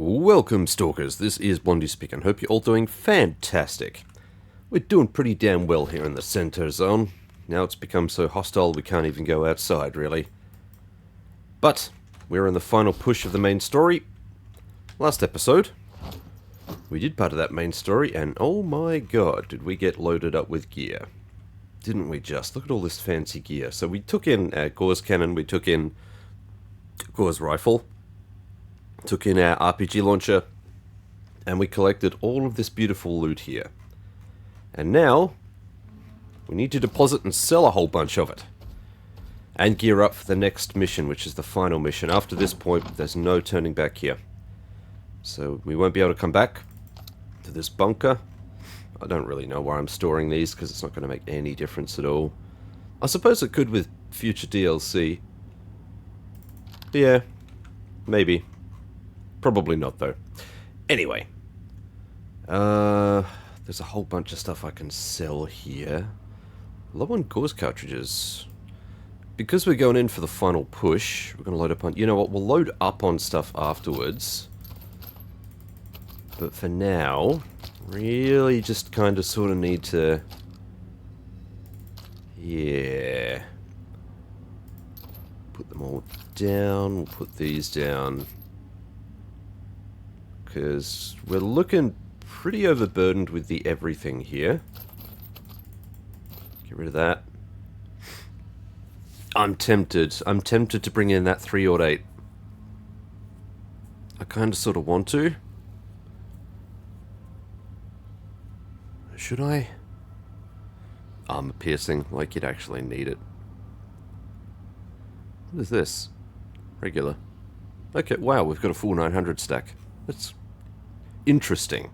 Welcome, Stalkers. This is Blondie speaking. Hope you're all doing fantastic. We're doing pretty damn well here in the center zone. Now it's become so hostile we can't even go outside, really. But we're in the final push of the main story. Last episode, we did part of that main story, and oh my god, did we get loaded up with gear. Didn't we just? Look at all this fancy gear. So we took in our Gauss cannon, we took in Gauss rifle, took in our RPG launcher, and we collected all of this beautiful loot here. And now, we need to deposit and sell a whole bunch of it. And gear up for the next mission, which is the final mission. After this point, there's no turning back here. So we won't be able to come back to this bunker. I don't really know where I'm storing these, because it's not going to make any difference at all. I suppose it could with future DLC. Yeah, maybe. Probably not, though. Anyway. There's a whole bunch of stuff I can sell here. Low on Gauss cartridges. Because we're going in for the final push, we're going to load up on... You know what, we'll load up on stuff afterwards. But for now, really just kind of sort of need to... Yeah. Put them all down. We'll put these down. Because we're looking pretty overburdened with the everything here. Get rid of that. I'm tempted. I'm tempted to bring in that 308. I kind of sort of want to. Should I? Armor piercing, like you'd actually need it. What is this? Regular. Okay, wow, we've got a full 900 stack. That's interesting.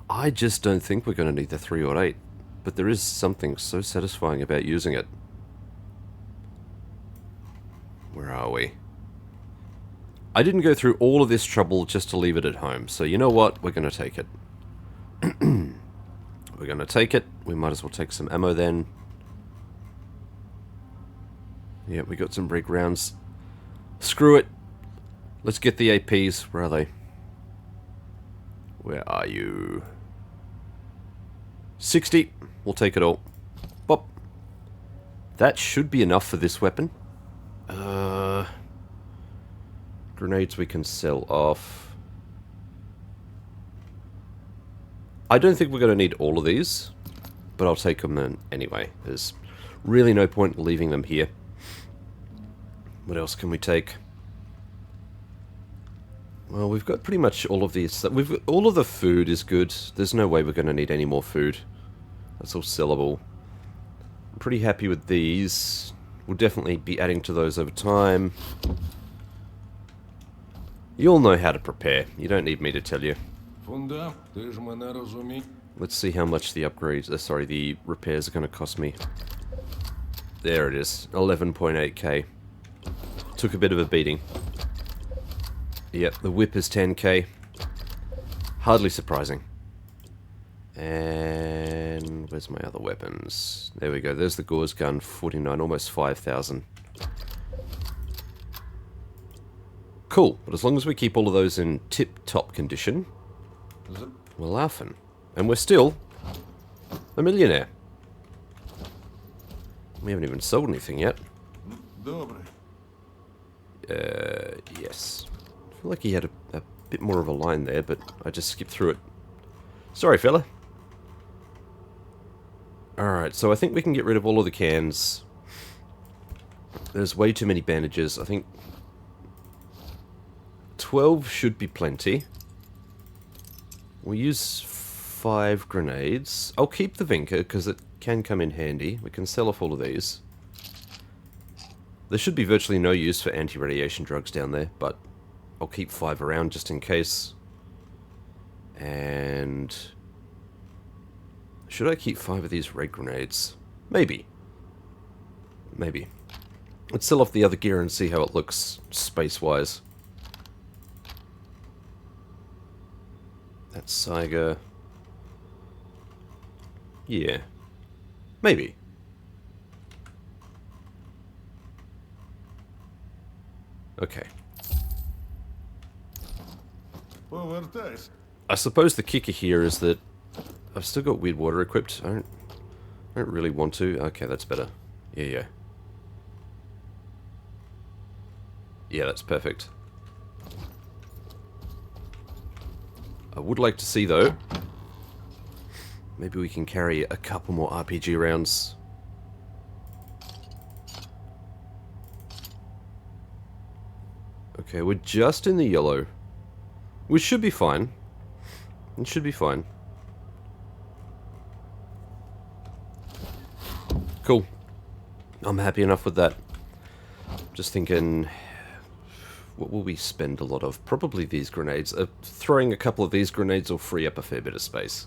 I just don't think we're going to need the 308, but there is something so satisfying about using it. Where are we? I didn't go through all of this trouble just to leave it at home, so you know what? We're going to take it. We're going to take it. We might as well take some ammo then. Yeah, we got some rig rounds. Screw it. Let's get the APs. Where are they? Where are you? 60. We'll take it all. Bop. That should be enough for this weapon. Grenades we can sell off. I don't think we're going to need all of these, but I'll take them in anyway. There's really no point leaving them here. What else can we take? Well, we've got pretty much all of these. All of the food is good. There's no way we're going to need any more food. That's all sellable. I'm pretty happy with these. We'll definitely be adding to those over time. You all know how to prepare. You don't need me to tell you. Let's see how much the upgrades, the repairs are going to cost me. There it is, 11.8k. Took a bit of a beating. Yep, the whip is 10k. Hardly surprising. And where's my other weapons? There we go, there's the Gauss gun, 49, almost 5,000. Cool, but as long as we keep all of those in tip-top condition, we're laughing. And we're still a millionaire. We haven't even sold anything yet. Yes. I feel like he had a bit more of a line there, but I just skipped through it. Sorry, fella. Alright, so I think we can get rid of all of the cans. There's way too many bandages. I think 12 should be plenty. We'll use 5 grenades. I'll keep the Vinker, because it can come in handy. We can sell off all of these. There should be virtually no use for anti-radiation drugs down there, but I'll keep 5 around just in case. And... should I keep 5 of these red grenades? Maybe. Maybe. Let's sell off the other gear and see how it looks space-wise. That's Saiga. Yeah. Maybe. Okay. I suppose the kicker here is that I've still got weird water equipped. I don't really want to. Okay, that's better. Yeah. Yeah, that's perfect. I would like to see, though, maybe we can carry a couple more RPG rounds. Okay, we're just in the yellow. We should be fine. It should be fine. Cool. I'm happy enough with that. Just thinking, what will we spend a lot of? Probably these grenades. Throwing a couple of these grenades will free up a fair bit of space.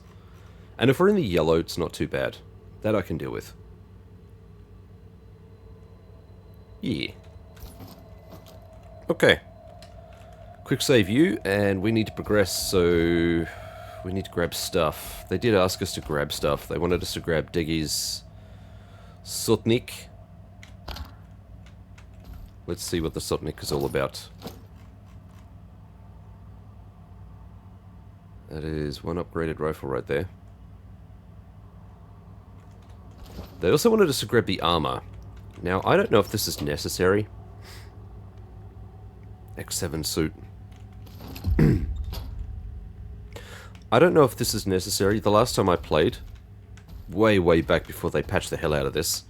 And if we're in the yellow, it's not too bad. That I can deal with. Yeah. Okay. Quick save you, and we need to progress, so we need to grab stuff. They did ask us to grab stuff. They wanted us to grab Diggy's Sotnik. Let's see what the Sotnik is all about. That is one upgraded rifle right there. They also wanted us to grab the armor. Now, I don't know if this is necessary. X7 suit. I don't know if this is necessary. The last time I played, way back before they patched the hell out of this,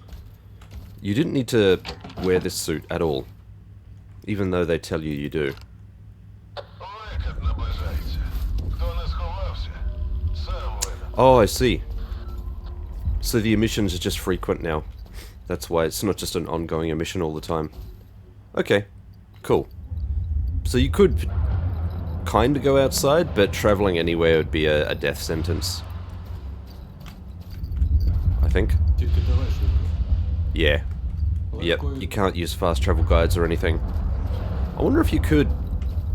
you didn't need to wear this suit at all. Even though they tell you you do. Oh, I see. So the emissions are just frequent now. That's why it's not just an ongoing emission all the time. Okay, cool. So you could kind of go outside, but traveling anywhere would be a death sentence. I think. Yeah. Yep, you can't use fast travel guides or anything. I wonder if you could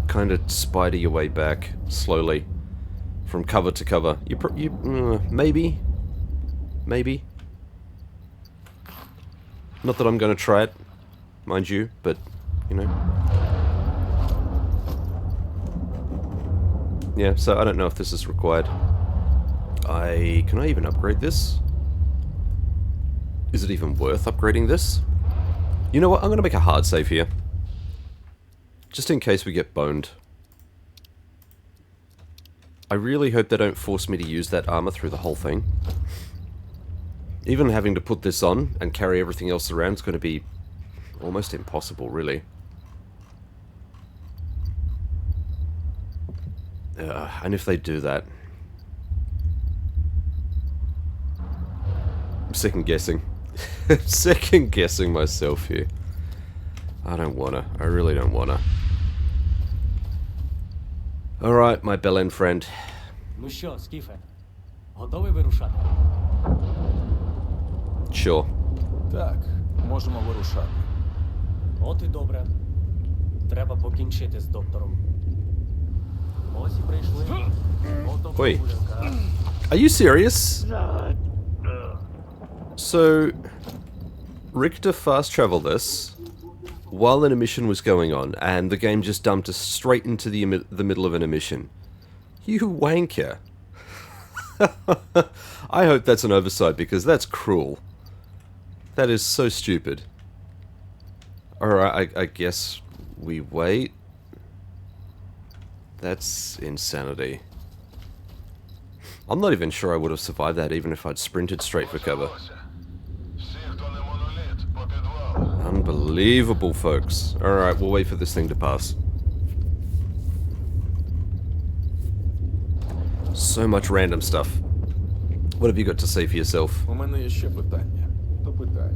kind of spider your way back slowly from cover to cover. Maybe. Maybe. Not that I'm going to try it, mind you, but, you know. Yeah, so I don't know if this is required. Can I even upgrade this? Is it even worth upgrading this? You know what, I'm going to make a hard save here. Just in case we get boned. I really hope they don't force me to use that armor through the whole thing. Even having to put this on and carry everything else around is going to be almost impossible, really. And if they do that... I'm second guessing. Second guessing myself here. I don't wanna. I really don't wanna. Alright, my bell-end friend. Ну що, Скіфе, готовий вирушати? Sure. Так, можемо вирушати. От і добре. Треба покінчити з доктором. Ось і прийшли. Ото Wait. прогулянка. Are you serious? So, Richter fast-traveled this while an emission was going on, and the game just dumped us straight into the middle of an emission. You wanker. I hope that's an oversight, because that's cruel. That is so stupid. Alright, I guess we wait. That's insanity. I'm not even sure I would have survived that even if I'd sprinted straight for cover. Unbelievable, folks. Alright, we'll wait for this thing to pass. So much random stuff. What have you got to say for yourself? У мене є ще питання. То питай.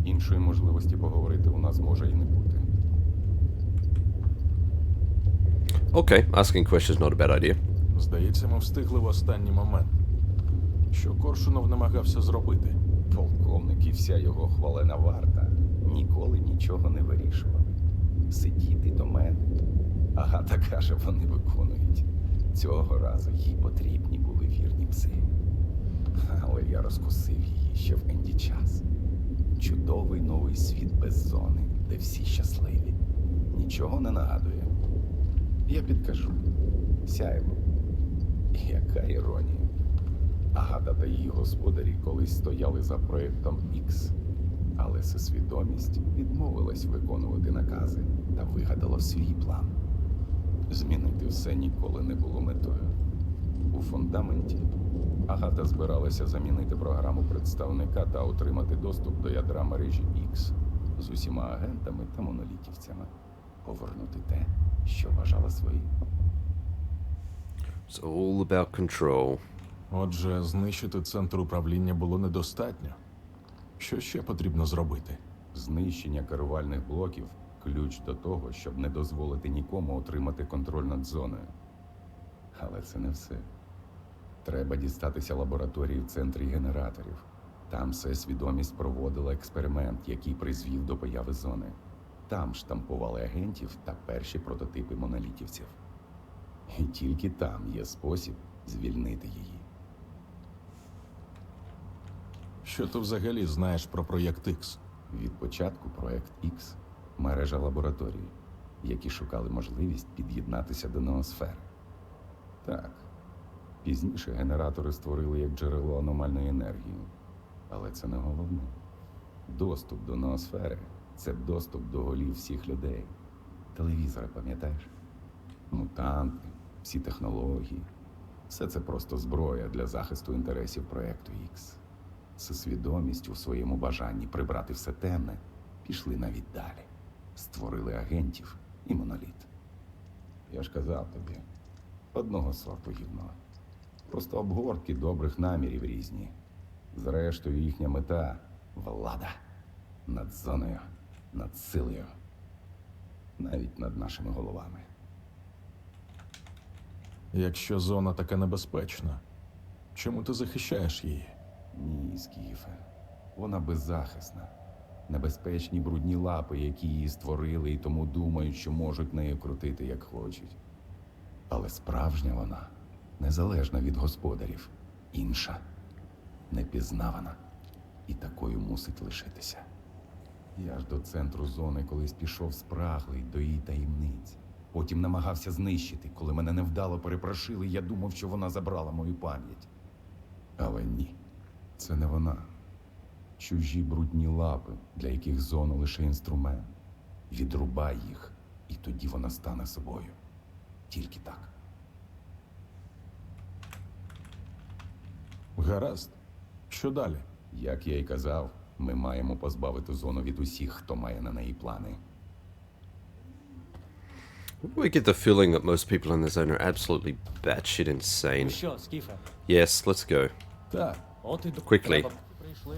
Іншої можливості поговорити у нас може і не бути. Okay, asking questions not a bad idea. Здається, ми встигли в останній момент. Що Коршунов намагався зробити? Полковник і вся його хвалена варта ніколи нічого не вирішували. Сидіти до мене. Агата каже, вони виконують. Цього разу їй потрібні були вірні пси. Але я розкусив її ще в Енді час. Чудовий новий світ без зони, де всі щасливі. Нічого не нагадує. Я підкажу. Сяйво. Яка іронія. Агата та її господарі колись стояли за проєктом X. Але всесвідомість відмовилась виконувати накази та вигадала свій план. Змінити все ніколи не було метою. У фундаменті Агата збиралася замінити програму представника та отримати доступ до ядра мережі X з усіма агентами та монолітівцями. Повернути те, що вважала своїм. It's all about control. Отже, знищити центр управління було недостатньо. Що ще потрібно зробити? Знищення керувальних блоків – ключ до того, щоб не дозволити нікому отримати контроль над зоною. Але це не все. Треба дістатися лабораторії в центрі генераторів. Там всесвідомість проводила експеримент, який призвів до появи зони. Там штампували агентів та перші прототипи монолітівців. І тільки там є спосіб звільнити її. Що ти взагалі знаєш про проєкт X? Від початку проект X – мережа лабораторій, які шукали можливість під'єднатися до ноосфери. Так, пізніше генератори створили як джерело аномальної енергії. Але це не головне. Доступ до ноосфери – це доступ до голів всіх людей. Телевізори, пам'ятаєш? Мутанти, всі технології – все це просто зброя для захисту інтересів проєкту X. Всесвідомість у своєму бажанні прибрати все темне пішли навіть далі. Створили агентів і моноліт. Я ж казав тобі, одного сорту гівно. Просто обгортки добрих намірів різні. Зрештою, їхня мета – влада. Над зоною, над силою. Навіть над нашими головами. Якщо зона така небезпечна, чому ти захищаєш її? Ні, Скіфе. Вона беззахисна. Небезпечні брудні лапи, які її створили і тому думають, що можуть нею крутити, як хочуть. Але справжня вона незалежна від господарів. Інша. Непізнавана. І такою мусить лишитися. Я ж до центру зони колись пішов спраглий до її таємниць. Потім намагався знищити. Коли мене невдало перепрошили, я думав, що вона забрала мою пам'ять. Але ні. Це не вона. Чужі брудні лапи, для яких зона лише інструмент. Відрубай їх, і тоді вона стане собою. Тільки так. Гаразд. Що далі? Як я й казав, ми маємо позбавити зону від усіх, хто має на неї плани. We get the feeling that most people in the zone are absolutely batshit Ну insane. що, Скіфе? Yes, let's go. Так. От і до Quickly. Треба, прийшли.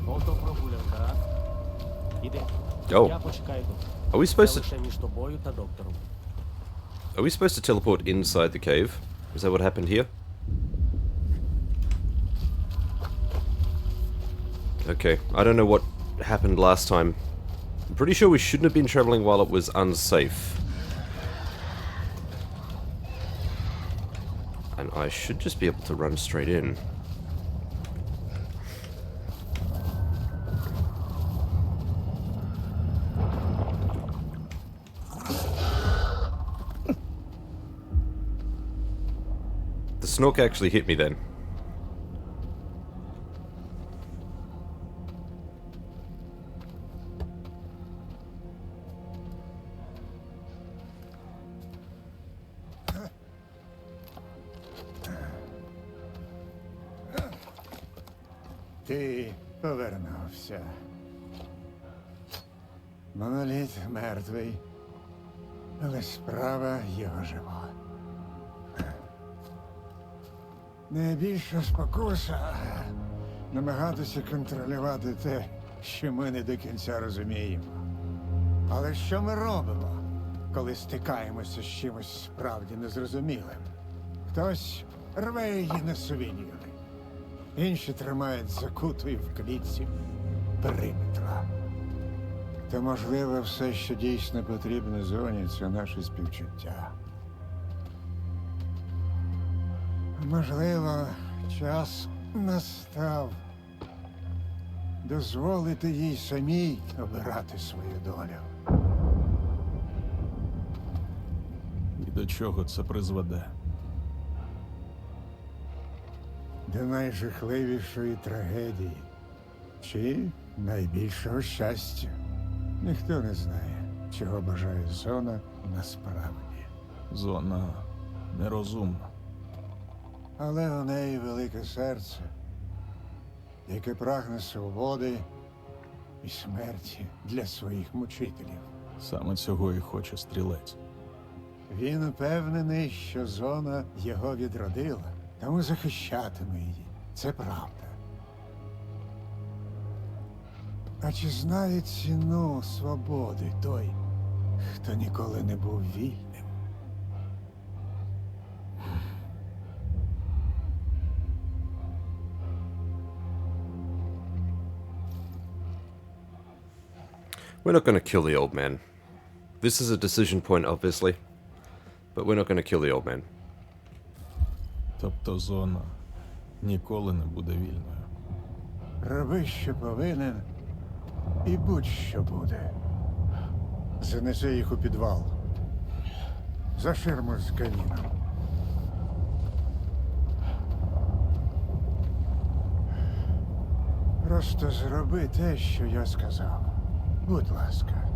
Ото прогулянка, а? Іди. Oh. Я почекаю тут. Are we Це supposed to... лише між тобою та доктором. Are we supposed to teleport inside the cave? Is that what happened here? Okay, I don't know what happened last time. I'm pretty sure we shouldn't have been traveling while it was unsafe. And I should just be able to run straight in. The snork actually hit me then. Ти повернувся. Моноліт мертвий, але справа його жива. Найбільша спокуса намагатися контролювати те, що ми не до кінця розуміємо. Але що ми робимо, коли стикаємося з чимось справді незрозумілим? Хтось рве її на сувеніри. Інші тримають закутою в клітці периметра. Та, можливо, все, що дійсно потрібно зоні, це наше співчуття. Можливо, час настав дозволити їй самій обирати свою долю. І до чого це призведе? До найжахливішої трагедії чи найбільшого щастя. Ніхто не знає, чого бажає зона насправді. Зона нерозумна. Але у неї велике серце, яке прагне свободи і смерті для своїх мучителів. Саме цього і хоче стрілець. Він упевнений, що зона його відродила, тому захищатиме її. Це правда. А чи знає ціну свободи той, хто ніколи не був вільним? We're not going to kill the old man. This is a decision point, obviously. But we're not going to kill the old man. Тобто зона ніколи не буде вільною. Роби, що повинен, і будь-що буде. Занеси їх у підвал. За ширму з каміном. Просто зроби те, що я сказав. Будь ласка.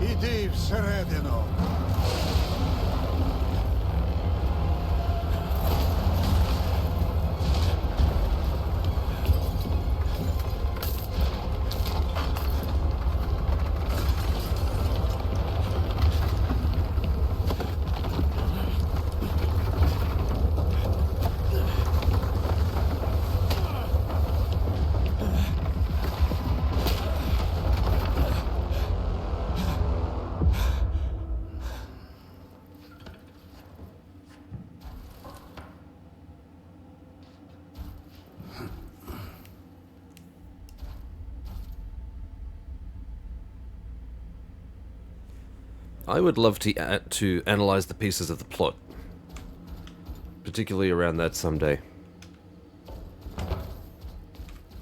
Іди всередину. I would love to analyze the pieces of the plot, particularly around that someday.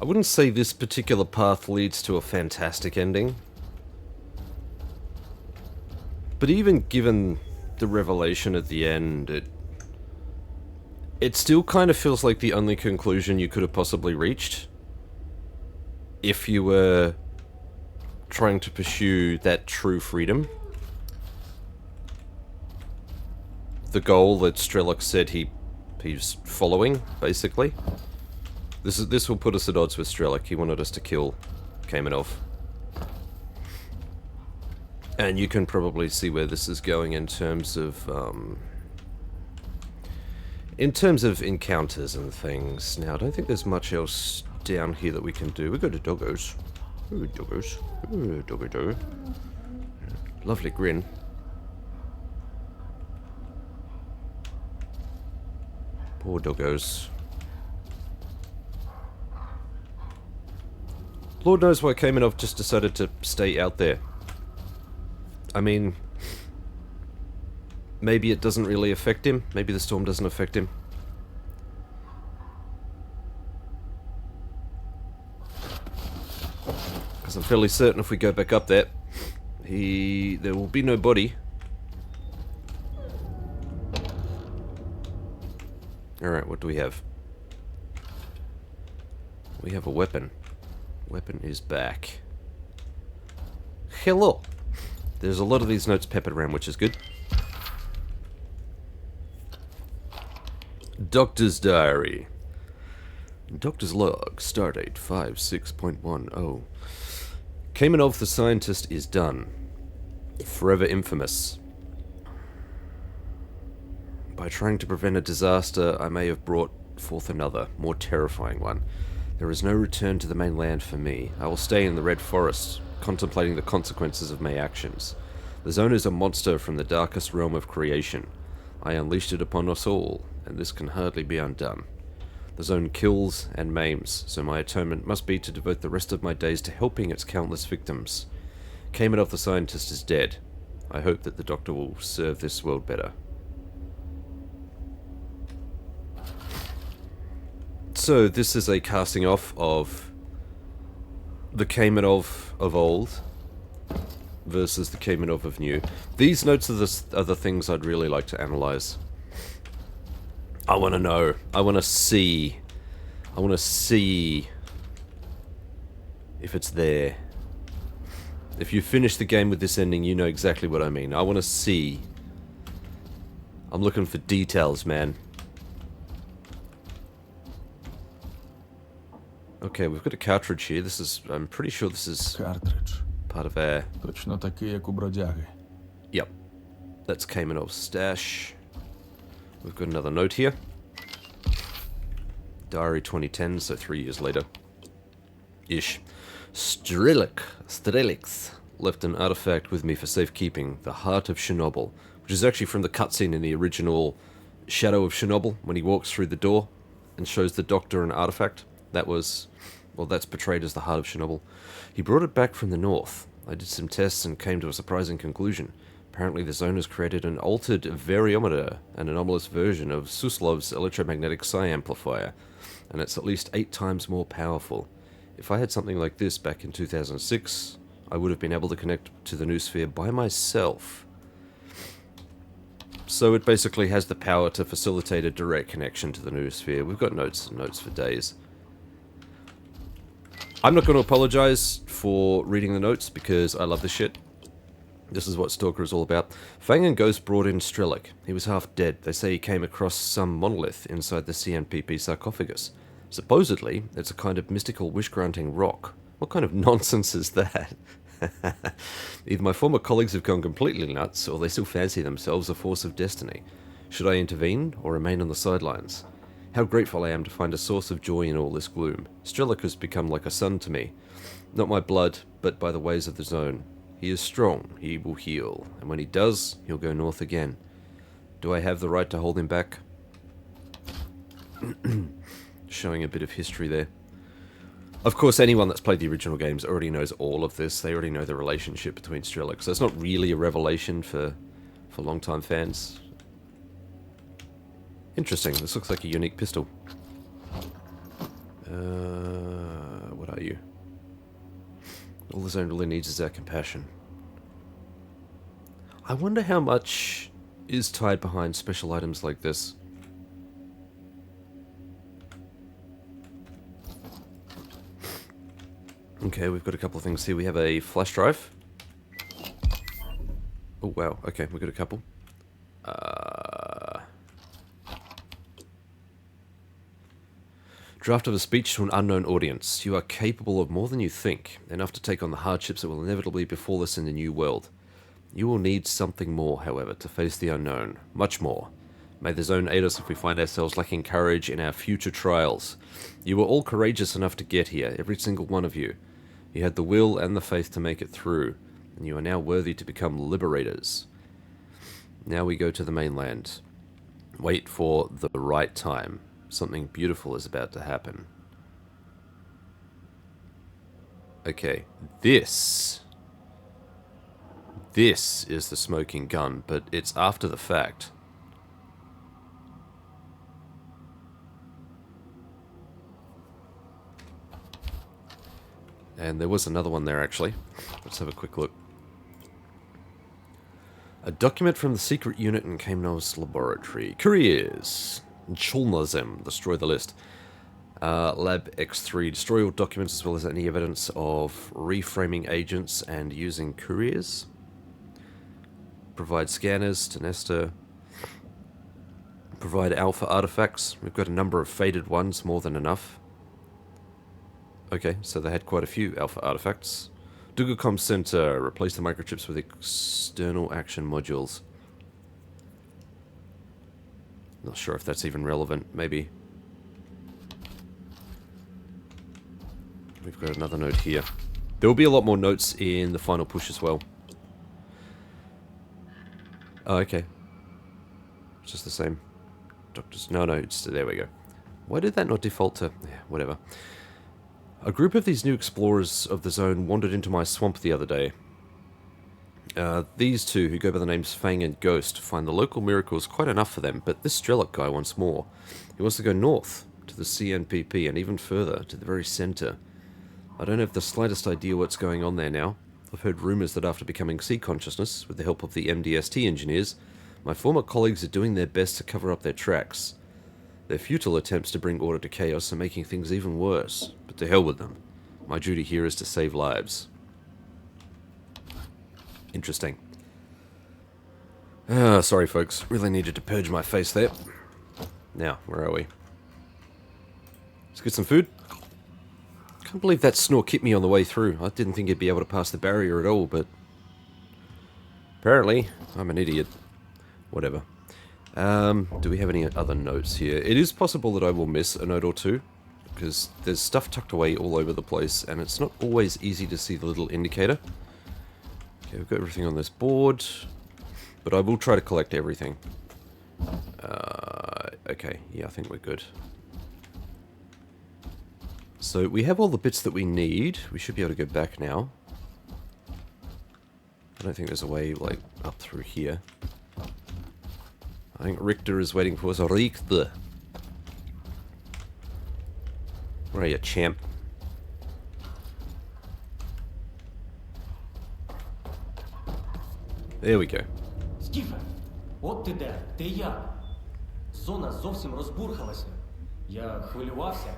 I wouldn't say this particular path leads to a fantastic ending, but even given the revelation at the end, it still kind of feels like the only conclusion you could have possibly reached if you were trying to pursue that true freedom. The goal that Strelok said he's following, basically. This will put us at odds with Strelok. He wanted us to kill Kaimanov. And you can probably see where this is going in terms of encounters and things. Now, I don't think there's much else down here that we can do. We go to doggos. Ooh, doggos. Ooh, doggo. Lovely grin. Poor doggos. Lord knows why Kaimanov just decided to stay out there. I mean, maybe it doesn't really affect him. Maybe the storm doesn't affect him. Because I'm fairly certain if we go back up there, there will be no body. Alright, what do we have? We have a weapon. Weapon is back. Hello! There's a lot of these notes peppered around, which is good. Doctor's Diary. Doctor's Log, Stardate 56.10. Kaimanov the scientist is done. Forever infamous. By trying to prevent a disaster, I may have brought forth another, more terrifying one. There is no return to the mainland for me. I will stay in the Red Forest, contemplating the consequences of my actions. The Zone is a monster from the darkest realm of creation. I unleashed it upon us all, and this can hardly be undone. The Zone kills and maims, so my atonement must be to devote the rest of my days to helping its countless victims. Kaimanov the scientist is dead. I hope that the Doctor will serve this world better. So this is a casting off of the Kaimanov of old versus the Kaimanov of new. These notes are the things I'd really like to analyze. I want to know. I want to see. I want to see if it's there. If you finish the game with this ending, you know exactly what I mean. I want to see. I'm looking for details, man. Okay, we've got a cartridge here. This is... I'm pretty sure this is Картридж. part of our... Точно такий, як у бродяги. Yep. That's Kaimanov's stash. We've got another note here. Diary 2010, so 3 years later. Ish. Strelok left an artifact with me for safekeeping, the Heart of Chornobyl, which is actually from the cutscene in the original Shadow of Chornobyl, when he walks through the door and shows the doctor an artifact. That was, well, that's portrayed as the Heart of Chornobyl. He brought it back from the north. I did some tests and came to a surprising conclusion. Apparently the zone has created an altered variometer, an anomalous version of Suslov's electromagnetic psi amplifier, and it's at least 8 times more powerful. If I had something like this back in 2006, I would have been able to connect to the noosphere by myself. So it basically has the power to facilitate a direct connection to the noosphere. We've got notes and notes for days. I'm not going to apologize for reading the notes because I love this shit. This is what Stalker is all about. Fang and Ghost brought in Strelok. He was half dead. They say he came across some monolith inside the CNPP sarcophagus. Supposedly, it's a kind of mystical wish-granting rock. What kind of nonsense is that? Either my former colleagues have gone completely nuts, or they still fancy themselves a force of destiny. Should I intervene, or remain on the sidelines? How grateful I am to find a source of joy in all this gloom. Strelok has become like a son to me. Not my blood, but by the ways of the zone. He is strong, he will heal, and when he does, he'll go north again. Do I have the right to hold him back? Showing a bit of history there. Of course, anyone that's played the original games already knows all of this. They already know the relationship between Strelok, so it's not really a revelation for long-time fans. Interesting, this looks like a unique pistol. What are you? All the zone really needs is our compassion. I wonder how much is tied behind special items like this. Okay, we've got a couple of things here. We have a flash drive. Oh wow, okay, we've got a couple. Draft of a speech to an unknown audience. You are capable of more than you think, enough to take on the hardships that will inevitably befall us in the new world. You will need something more, however, to face the unknown. Much more. May the zone aid us if we find ourselves lacking courage in our future trials. You were all courageous enough to get here, every single one of you. You had the will and the faith to make it through, and you are now worthy to become liberators. Now we go to the mainland. Wait for the right time. Something beautiful is about to happen. Okay, this is the smoking gun, but it's after the fact. And there was another one there, actually. Let's have a quick look. A document from the secret unit in Kaimanov's laboratory. Careers. Chulnazem. Destroy the list. Lab X3. Destroy all documents as well as any evidence of reframing agents and using couriers. Provide scanners to Nestor. Provide alpha artifacts. We've got a number of faded ones, more than enough. Okay, so they had quite a few alpha artifacts. Dugacom Center. Replace the microchips with external action modules. Not sure if that's even relevant. Maybe. We've got another note here. There will be a lot more notes in the final push as well. Oh, okay. It's just the same. Doctors. No, it's there we go. Why did that not default to... Yeah, whatever. A group of these new explorers of the zone wandered into my swamp the other day. These two, who go by the names Fang and Ghost, find the local miracles quite enough for them, but this Strelok guy wants more. He wants to go north, to the CNPP, and even further, to the very center. I don't have the slightest idea what's going on there now. I've heard rumors that after becoming sea consciousness, with the help of the MDST engineers, my former colleagues are doing their best to cover up their tracks. Their futile attempts to bring order to chaos are making things even worse, but to hell with them. My duty here is to save lives. Interesting. Sorry folks, really needed to purge my face there. Now, where are we? Let's get some food. Can't believe that snort hit me on the way through. I didn't think it'd be able to pass the barrier at all, but apparently I'm an idiot. Whatever. Do we have any other notes here? It is possible that I will miss a note or two, because there's stuff tucked away all over the place, and it's not always easy to see the little indicator. Okay, we've got everything on this board, but I will try to collect everything. Okay, yeah, I think we're good. So we have all the bits that we need. We should be able to go back now. I don't think there's a way, like, up through here. I think Richter is waiting for us. Richter! Where are you, champ? There we go. Скіфе, от ти де, ти як? Зона зовсім розбурхалася. Я хвилювався.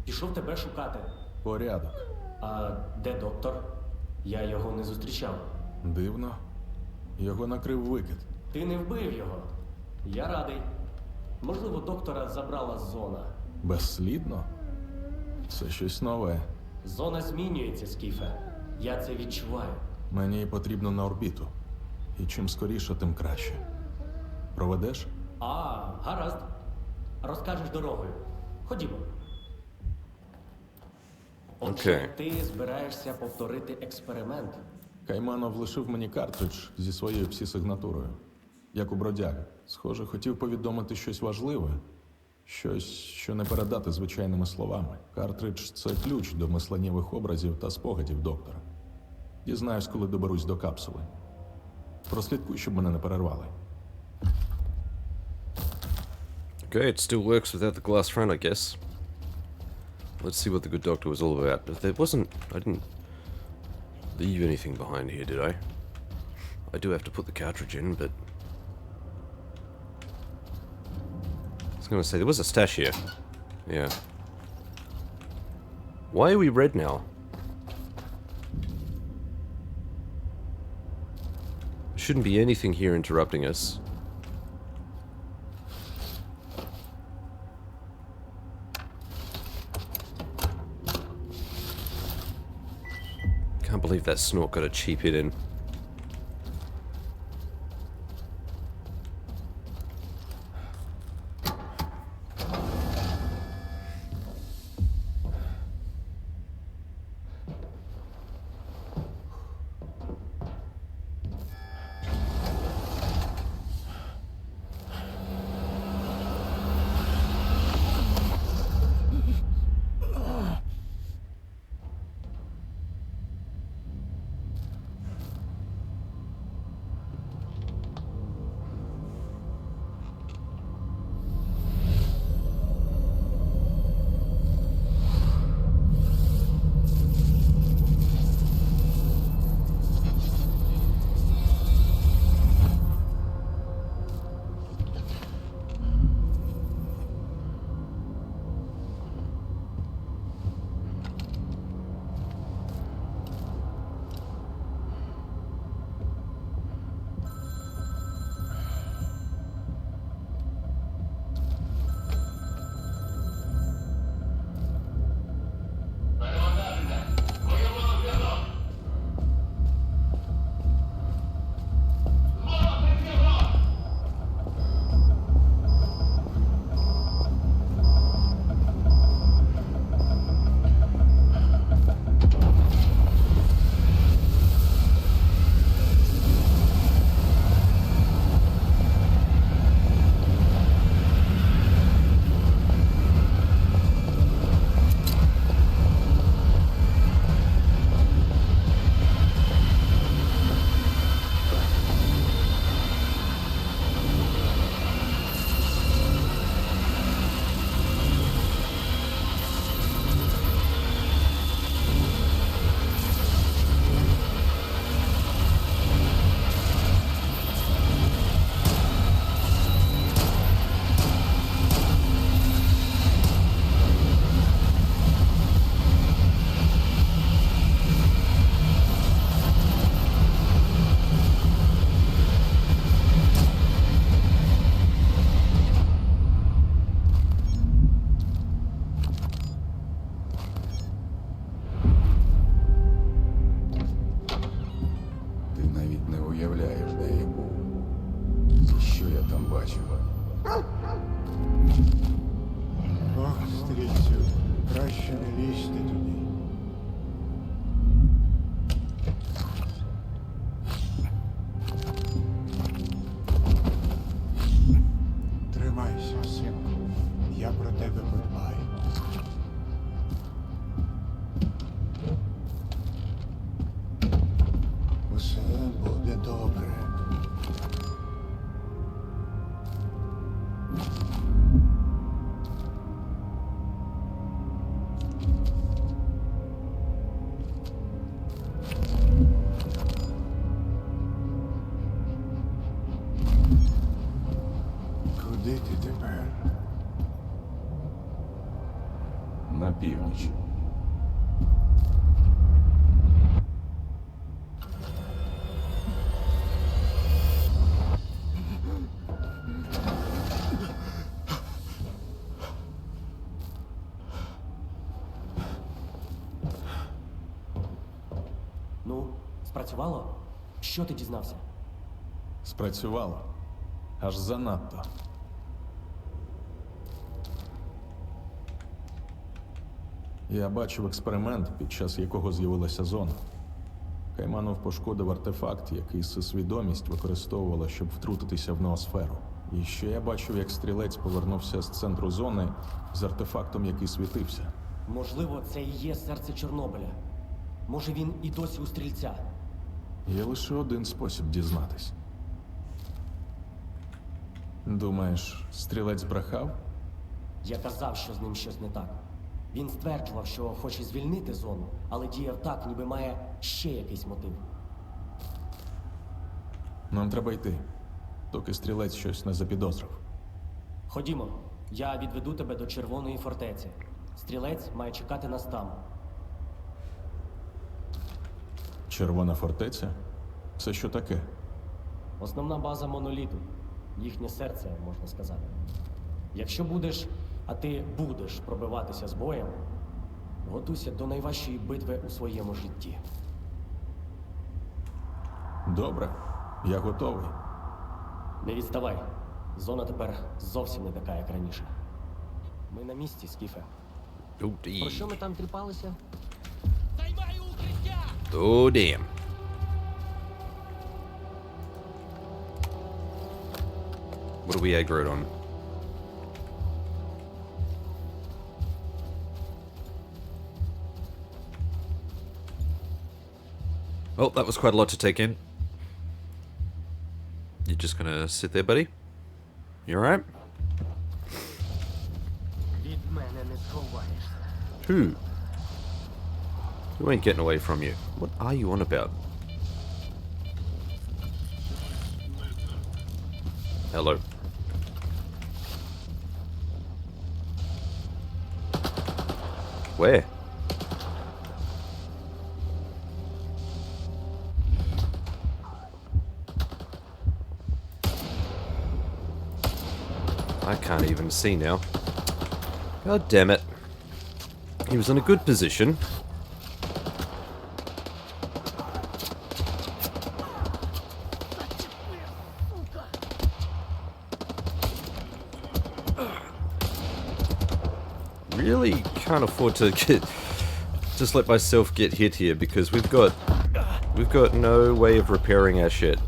Пішов тебе шукати. Порядок. А де доктор? Я його не зустрічав. Дивно. Його накрив викид. Ти не вбив його. Я радий. Можливо, доктора забрала зона. Безслідно? Це щось нове. Зона змінюється, Скіфе. Я це відчуваю. Мені потрібно на орбіту. І чим скоріше, тим краще. Проведеш? Гаразд. Розкажеш дорогою. Ходімо. Отже, ти збираєшся повторити експеримент. Кайманов лишив мені картридж зі своєю псі-сигнатурою. Як у бродяги. Схоже, хотів повідомити щось важливе. Щось, що не передати звичайними словами. Картридж – це ключ до мисленнєвих образів та спогадів доктора. Дізнаюсь, коли доберусь до капсули. Прослідкуй, щоб мене не перервали. Okay, it still works without the glass front, I guess. Let's see what the good doctor was all about. But there wasn't... I didn't leave anything behind here, did I? I do have to put the cartridge in, but... I was going to say, there was a stash here. Yeah. Why are we red now? There shouldn't be anything here interrupting us. Can't believe that snort got a cheap hit in. краще не лізьте туди. Тримайся, синку. Я про тебе подбаю. Усе буде добре. Куди ти тепер? На північ. Ну, спрацювало? Що ти дізнався? Спрацювало. Аж занадто. Я бачив експеримент, під час якого з'явилася зона. Кайманов пошкодив артефакт, який всесвідомість використовувала, щоб втрутитися в ноосферу. І ще я бачив, як стрілець повернувся з центру зони з артефактом, який світився. Можливо, це і є серце Чорнобиля. Може, він і досі у стрільця. Є лише один спосіб дізнатись. Думаєш, стрілець брехав? Я казав, що з ним щось не так. Він стверджував, що хоче звільнити зону, але діяв так, ніби має ще якийсь мотив. Нам треба йти, доки стрілець щось не запідозрив. Ходімо, я відведу тебе до Червоної фортеці. Стрілець має чекати нас там. Червона фортеця? Це що таке? Основна база Моноліту. Їхнє серце, можна сказати. Якщо будеш, а ти будеш пробиватися з боєм, готуйся до найважчої битви у своєму житті. Добре, я готовий. Не відставай. Зона тепер зовсім не така, як раніше. Ми на місці, Скіфе. Про що ми там тріпалися? Займаю укриття! Oh, damn. What are we aggroed on? Oh, that was quite a lot to take in. You're just gonna sit there, buddy? You alright? Від мене не сховаєшся. Who? Who ain't getting away from you? What are you on about? Hello. Where? I can't even see now. God damn it. He was in a good position. Really can't afford to just let myself get hit here because we've got no way of repairing our shit.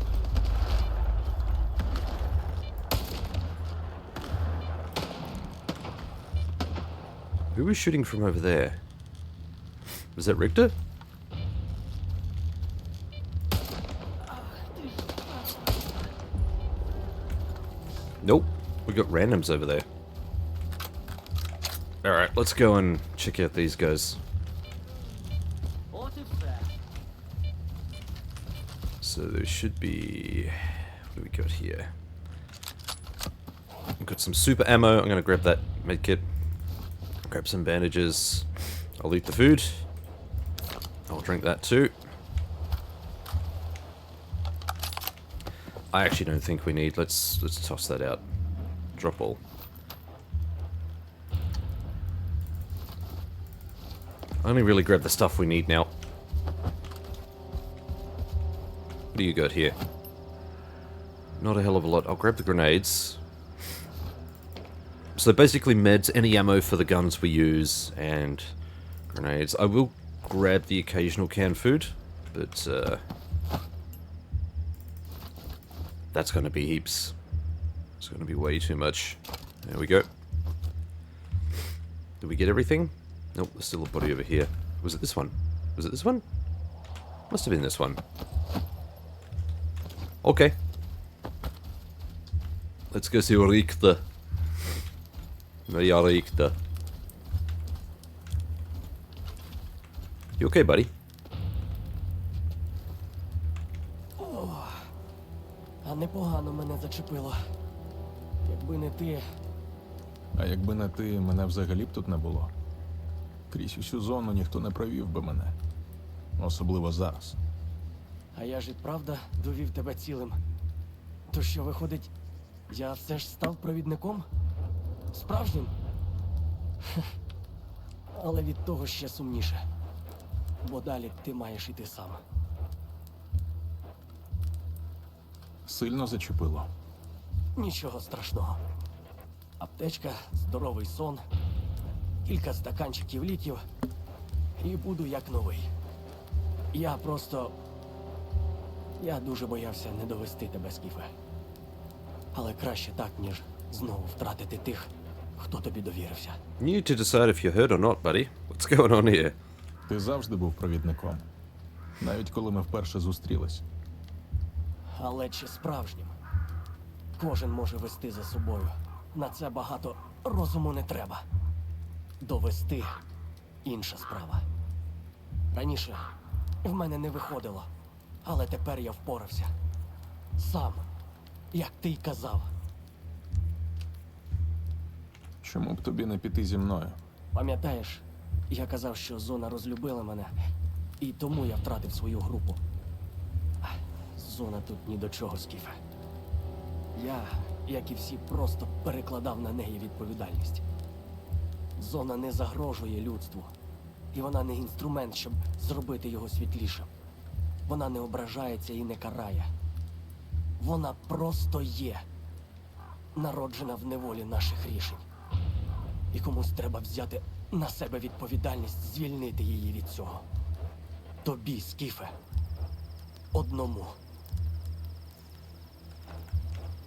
Who was shooting from over there? Was that Richter? Nope. We got randoms over there. Alright, let's go and check out these guys. So there should be... What do we got here? We've got some super ammo. I'm gonna grab that medkit. Grab some bandages. I'll eat the food. I'll drink that too. I actually don't think we need... Let's toss that out. Drop all. Only really grab the stuff we need now. What do you got here? Not a hell of a lot. I'll grab the grenades. So basically meds, any ammo for the guns we use, and Grenades. I will grab the occasional canned food, but that's gonna be heaps. It's gonna be way too much. There we go. Did we get everything? Nope, there's still a body over here. Was it this one? Was it this one? Must have been this one. Okay. Let's go see Richter. Ja, Richter. You okay, buddy? А непогано мене зачепило. Якби не ти, А якби не ти, мене взагалі б тут не було. Крізь усю зону ніхто не провів би мене. Особливо зараз. а я ж і правда довів тебе цілим. То що виходить, я все ж став провідником? Справжнім? Хех. Але від того ще сумніше. Бо далі ти маєш іти сам. Сильно зачепило. Нічого страшного. Аптечка, здоровий сон, кілька стаканчиків ліків і буду як новий. Я дуже боявся не довести тебе, Скіфе. Але краще так, ніж знову втратити тих, хто тобі довірився. You to decide if you're hurt or not, buddy. What's going on here? Ти завжди був провідником. Навіть коли ми вперше зустрілись. Але чи справжнім? Кожен може вести за собою. На це багато розуму не треба. Довести – інша справа. Раніше в мене не виходило, але тепер я впорався. Сам, як ти й казав. Чому б тобі не піти зі мною? Пам'ятаєш, я казав, що зона розлюбила мене, і тому я втратив свою групу. Зона тут ні до чого, Скіфе. Я, як і всі, просто перекладав на неї відповідальність. Зона не загрожує людству. І вона не інструмент, щоб зробити його світлішим. Вона не ображається і не карає. Вона просто є. Народжена в неволі наших рішень. І комусь треба взяти на себе відповідальність, звільнити її від цього. Тобі, Скіфе. Одному.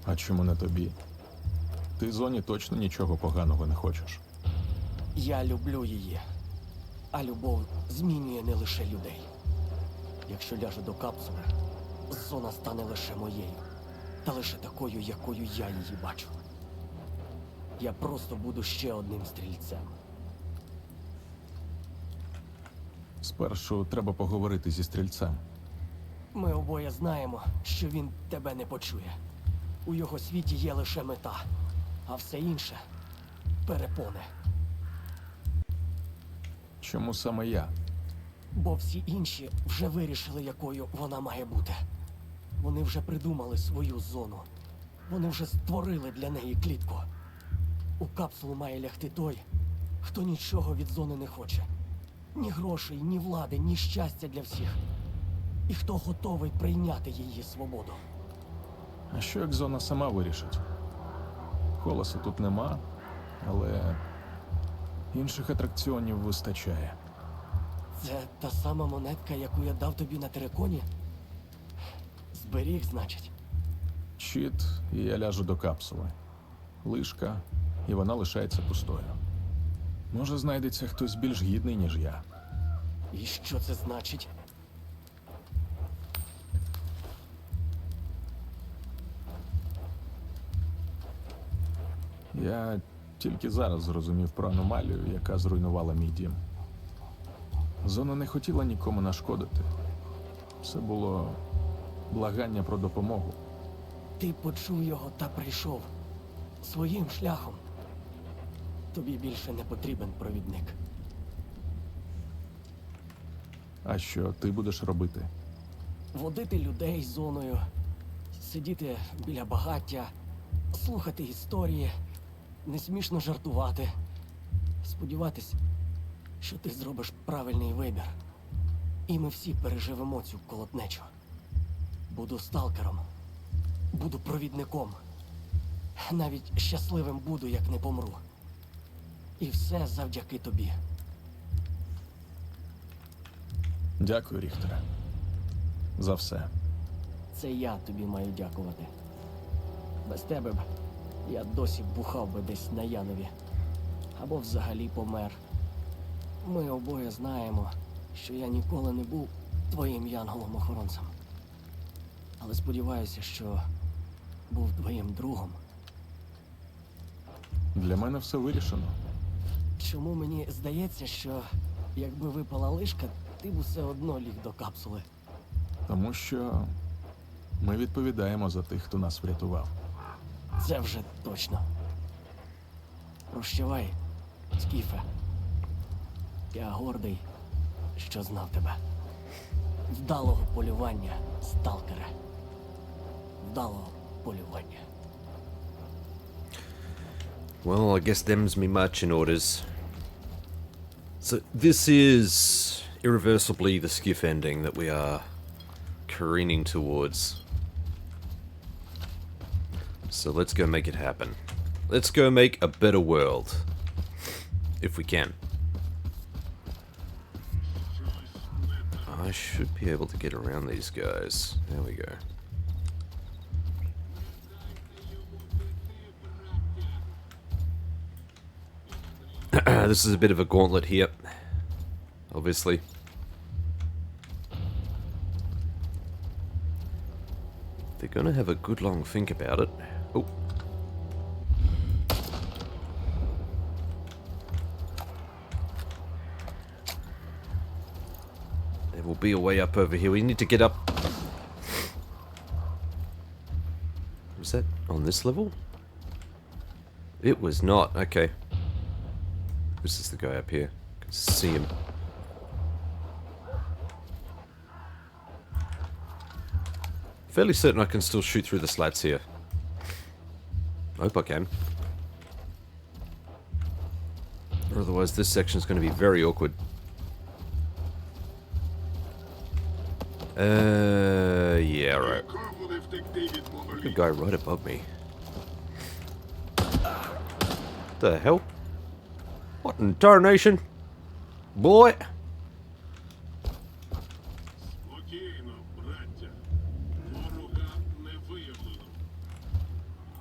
А чому не тобі? Ти зоні точно нічого поганого не хочеш. Я люблю її. А любов змінює не лише людей. Якщо ляжу до капсули, зона стане лише моєю. Та лише такою, якою я її бачу. Я просто буду ще одним стрільцем. Спершу треба поговорити зі стрільцем. Ми обоє знаємо, що він тебе не почує. У його світі є лише мета, а все інше – перепони. Чому саме я? Бо всі інші вже вирішили, якою вона має бути. Вони вже придумали свою зону. Вони вже створили для неї клітку. У капсулу має лягти той, хто нічого від зони не хоче. Ні грошей, ні влади, ні щастя для всіх. І хто готовий прийняти її свободу. А що як зона сама вирішить? Колеса тут нема, але інших атракціонів вистачає. Це та сама монетка, яку я дав тобі на териконі? Зберіг, значить. Щит, і я ляжу до капсули. Лишка, і вона лишається пустою. Може, знайдеться хтось більш гідний, ніж я. І що це значить? Я тільки зараз зрозумів про аномалію, яка зруйнувала мій дім. Зона не хотіла нікому нашкодити. Це було благання про допомогу. Ти почув його та прийшов. Своїм шляхом. Тобі більше не потрібен провідник. А що ти будеш робити? Водити людей зоною, сидіти біля багаття, слухати історії, несмішно жартувати, сподіватись, що ти зробиш правильний вибір. І ми всі переживемо цю колотнечу. Буду сталкером, буду провідником. Навіть щасливим буду, як не помру. І все завдяки тобі. Дякую, Ріхтере. За все. Це я тобі маю дякувати. Без тебе б я досі бухав би десь на Янові. Або взагалі помер. Ми обоє знаємо, що я ніколи не був твоїм янголом-охоронцем. Але сподіваюся, що був твоїм другом. Для мене все вирішено. Чому мені здається, що якби випала лишка, ти б усе одно ліг до капсули? Тому що ми відповідаємо за тих, хто нас врятував. Це вже точно. Прощавай, Скіфе. Я гордий, що знав тебе. Вдалого полювання, сталкере. Вдалого полювання. Well, I guess them's me marching orders. So this is irreversibly the Skif ending that we are careening towards. So let's go make it happen. Let's go make a better world. If we can. I should be able to get around these guys. There we go. This is a bit of a gauntlet here, obviously. They're gonna have a good long think about it. Oh. There will be a way up over here. We need to get up. Was that on this level? It was not. Okay. This is the guy up here. I can see him. Fairly certain I can still shoot through the slats here. I hope I can. Or otherwise this section is going to be very awkward. Yeah, right. Good guy right above me. What the hell? What in tarnation? Boy!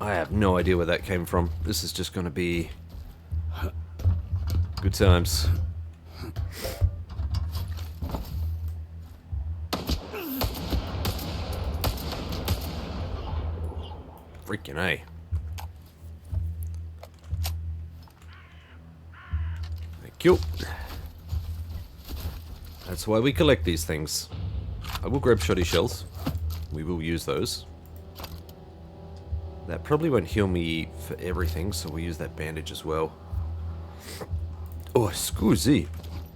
I have no idea where that came from. This is just gonna be good times. Freaking A. Thank you. That's why we collect these things. I will grab shoddy shells. We will use those. That probably won't heal me for everything, so we'll use that bandage as well. Oh, scusi.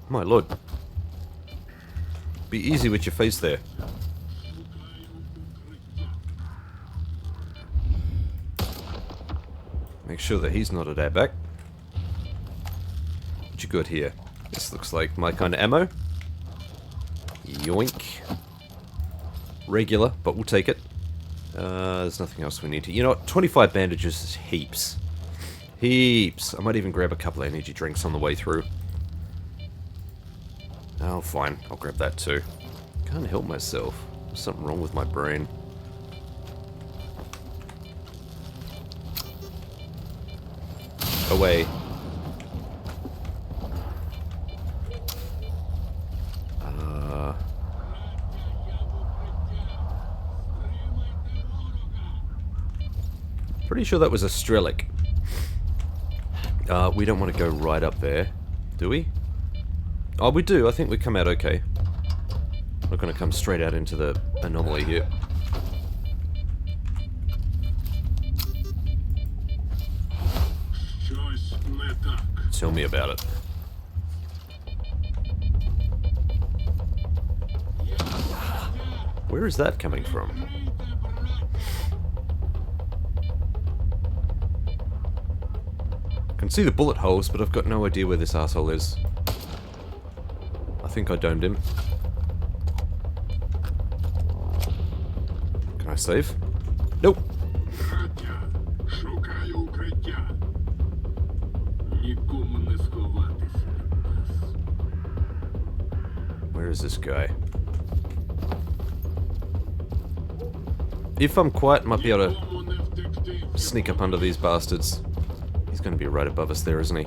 My lord. Be easy with your face there. Make sure that he's not at our back. What you got here? This looks like my kind of ammo. Yoink. Regular, but we'll take it. There's nothing else we need to... You know what? 25 bandages is heaps. Heaps. I might even grab a couple of energy drinks on the way through. Oh, fine. I'll grab that too. Can't help myself. There's something wrong with my brain. Away. Pretty sure that was a Strelok. We don't want to go right up there, do we? Oh, we do. I think we come out okay. Not going to come straight out into the anomaly here. Tell me about it. Where is that coming from? I can see the bullet holes, but I've got no idea where this asshole is. I think I domed him. Can I save? Nope. Where is this guy? If I'm quiet, I might be able to sneak up under these bastards. He's going to be right above us there, isn't he?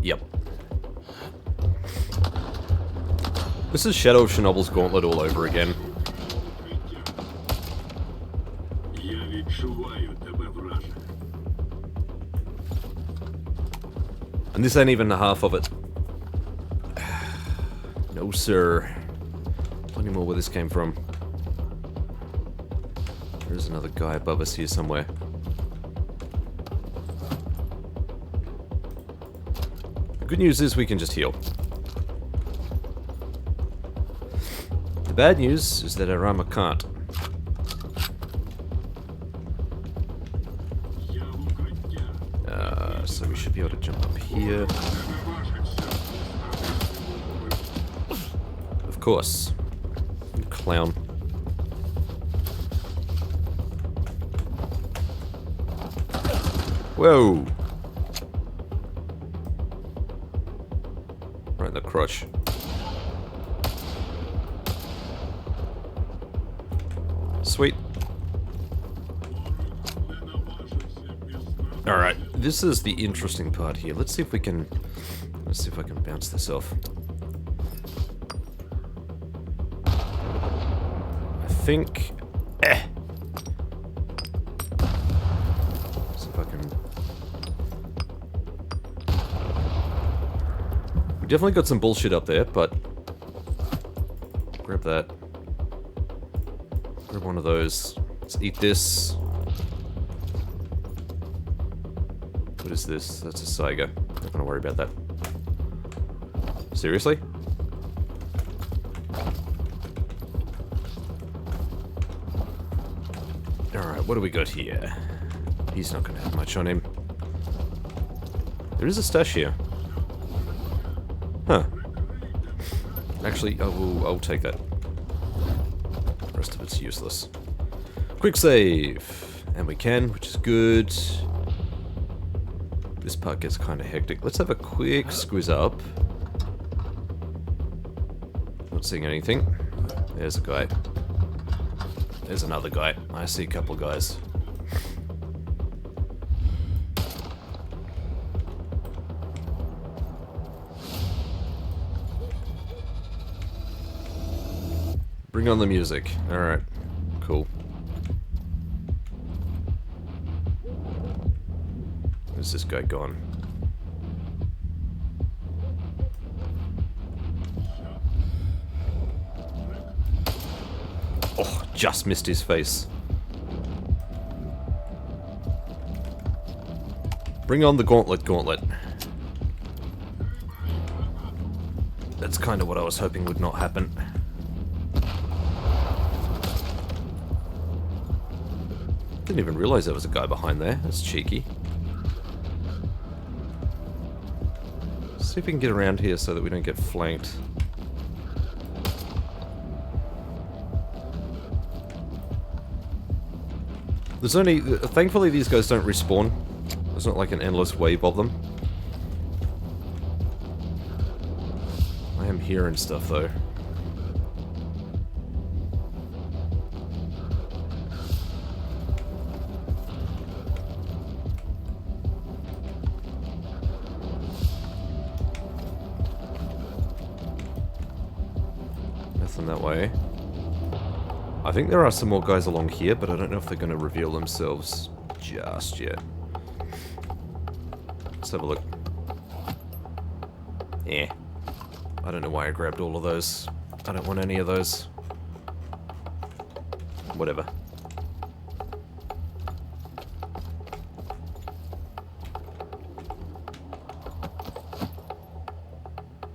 Yep. This is Shadow of Chernobyl's gauntlet all over again. And this ain't even the half of it. No, sir. Plenty more where this came from. There's another guy above us here somewhere. The good news is we can just heal. The bad news is that our armor can't. So we should be able to jump up here. Of course. You clown. Whoa! Right in the crotch. Sweet. Alright, this is the interesting part here. Let's see if we can... Let's see if I can bounce this off. I think... See if I can... We definitely got some bullshit up there, but... Grab that. Grab one of those. Let's eat this. What is this? That's a Saiga. Not gonna worry about that. Seriously? Alright, what do we got here? He's not gonna have much on him. There is a stash here. Huh. Actually, I'll take that. The rest of it's useless. Quick save! And we can, which is good. This part gets kind of hectic. Let's have a quick squeeze up. Not seeing anything. There's a guy. There's another guy. I see a couple guys. Bring on the music. Alright. Cool. Where's this guy gone? Oh, just missed his face. Bring on the gauntlet. That's kind of what I was hoping would not happen. Didn't even realize there was a guy behind there. That's cheeky. See if we can get around here so that we don't get flanked. There's only... Thankfully these guys don't respawn. There's not like an endless wave of them. I am hearing stuff though. Nothing that way. I think there are some more guys along here, but I don't know if they're going to reveal themselves just yet. Let's have a look. Yeah. I don't know why I grabbed all of those. I don't want any of those. Whatever.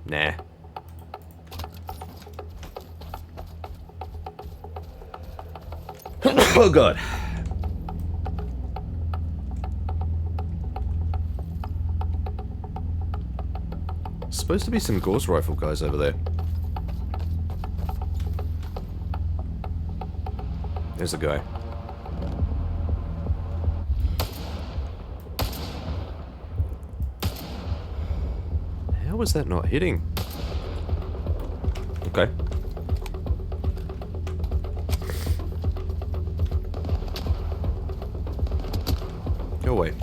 Nah. Oh god. Supposed to be some Gauss rifle guys over there. There's a guy. was that not hitting? Okay. Go away.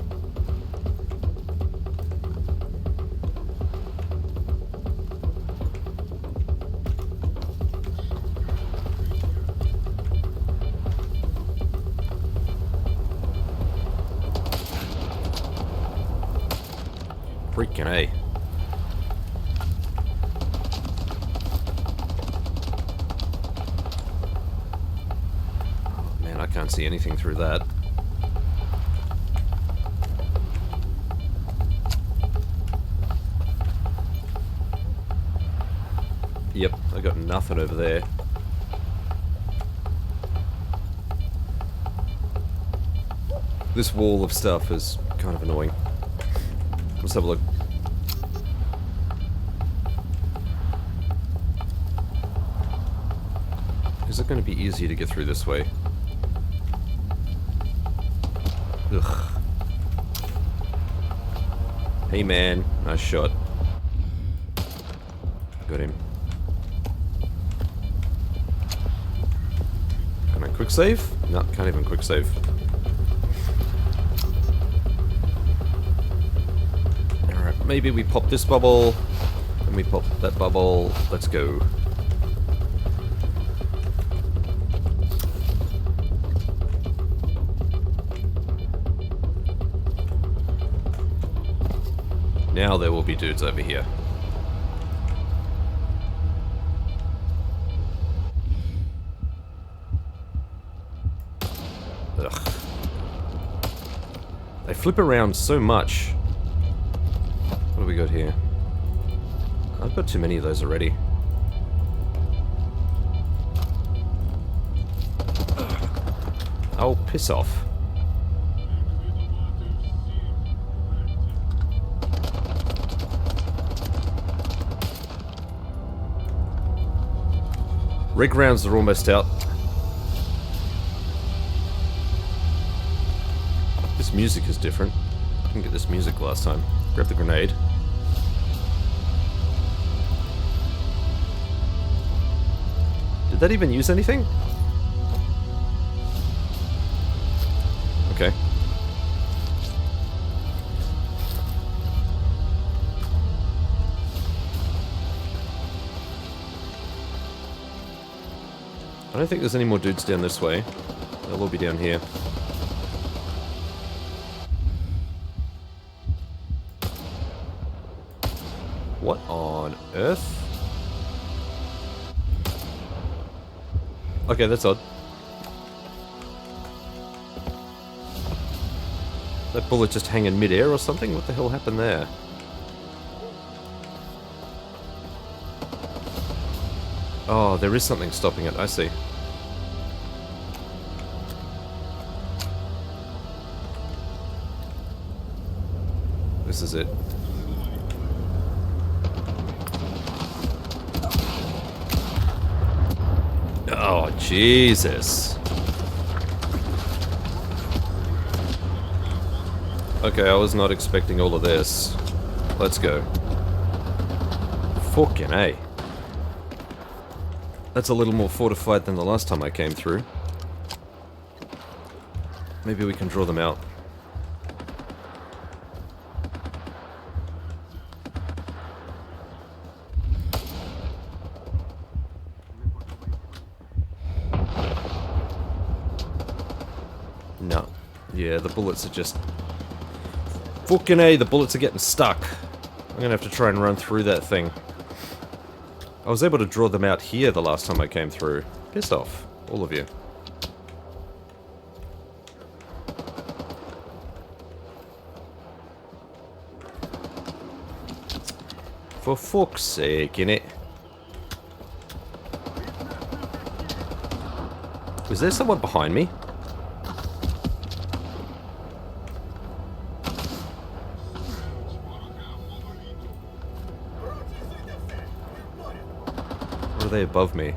Freaking A. Oh, man, I can't see anything through that. Yep, I got nothing over there. This wall of stuff is kind of annoying. Let's have a look. Is it going to be easier to get through this way? Ugh. Hey man, nice shot. Got him. Can I quick save? No, can't even quick save. Alright, maybe we pop this bubble, and we pop that bubble. Let's go. Now there will be dudes over here. Ugh. They flip around so much. What do we got here? I've got too many of those already. Oh, piss off. Rig rounds are almost out. This music is different. I didn't get this music last time. Grab the grenade. Did that even use anything? Okay. I don't think there's any more dudes down this way. They'll all be down here. What on earth? Okay, that's odd. That bullet just hang in mid-air or something? What the hell happened there? Oh, there is something stopping it, I see. This is it. Oh, Jesus. Okay, I was not expecting all of this. Let's go. Fucking A. That's a little more fortified than the last time I came through. Maybe we can draw them out. No. Yeah, the bullets are just... Fucking A, the bullets are getting stuck. I'm gonna have to try and run through that thing. I was able to draw them out here the last time I came through. Pissed off, all of you. For fuck's sake, innit? Is there someone behind me? Or are they above me?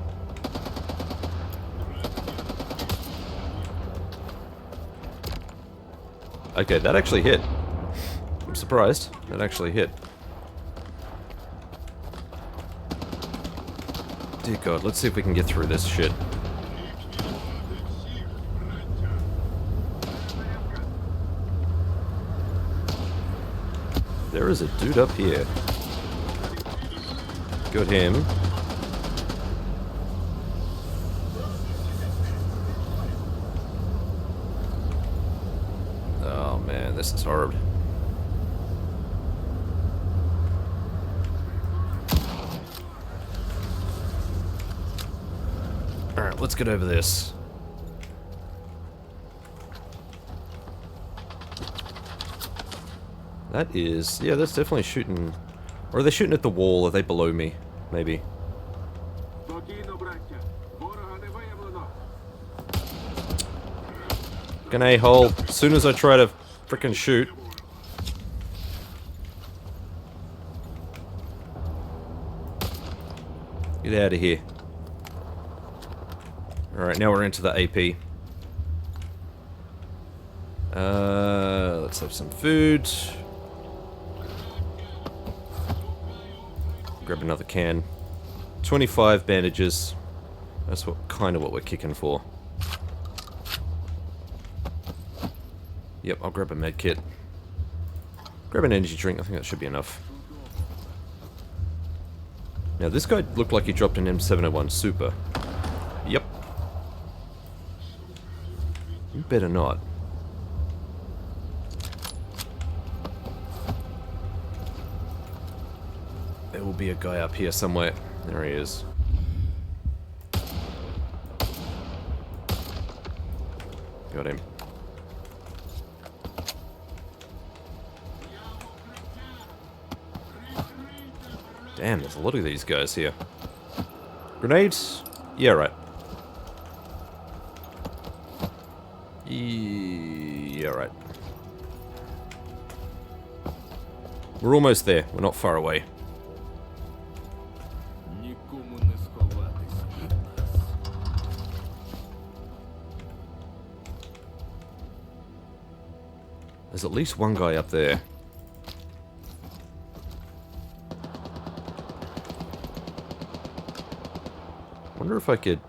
Okay, that actually hit. I'm surprised. That actually hit. Dear God, let's see if we can get through this shit. There is a dude up here. Got him. Oh man, this is horrible. Alright, let's get over this. That is... yeah, that's definitely shooting... or are they shooting at the wall? Are they below me? Maybe. Fucking a-hole. As soon as I try to frickin' shoot... get out of here. Alright, now we're into the AP. Let's have some food. Grab another can. 25 bandages. That's kind of what we're kicking for. Yep, I'll grab a med kit. Grab an energy drink, I think that should be enough. Now this guy looked like he dropped an M701 Super. Yep. You better not. There will be a guy up here somewhere. There he is. Got him. Damn, there's a lot of these guys here. Grenades? Yeah, right. Yeah, right. We're almost there. We're not far away. There's at least one guy up there. Wonder if I could...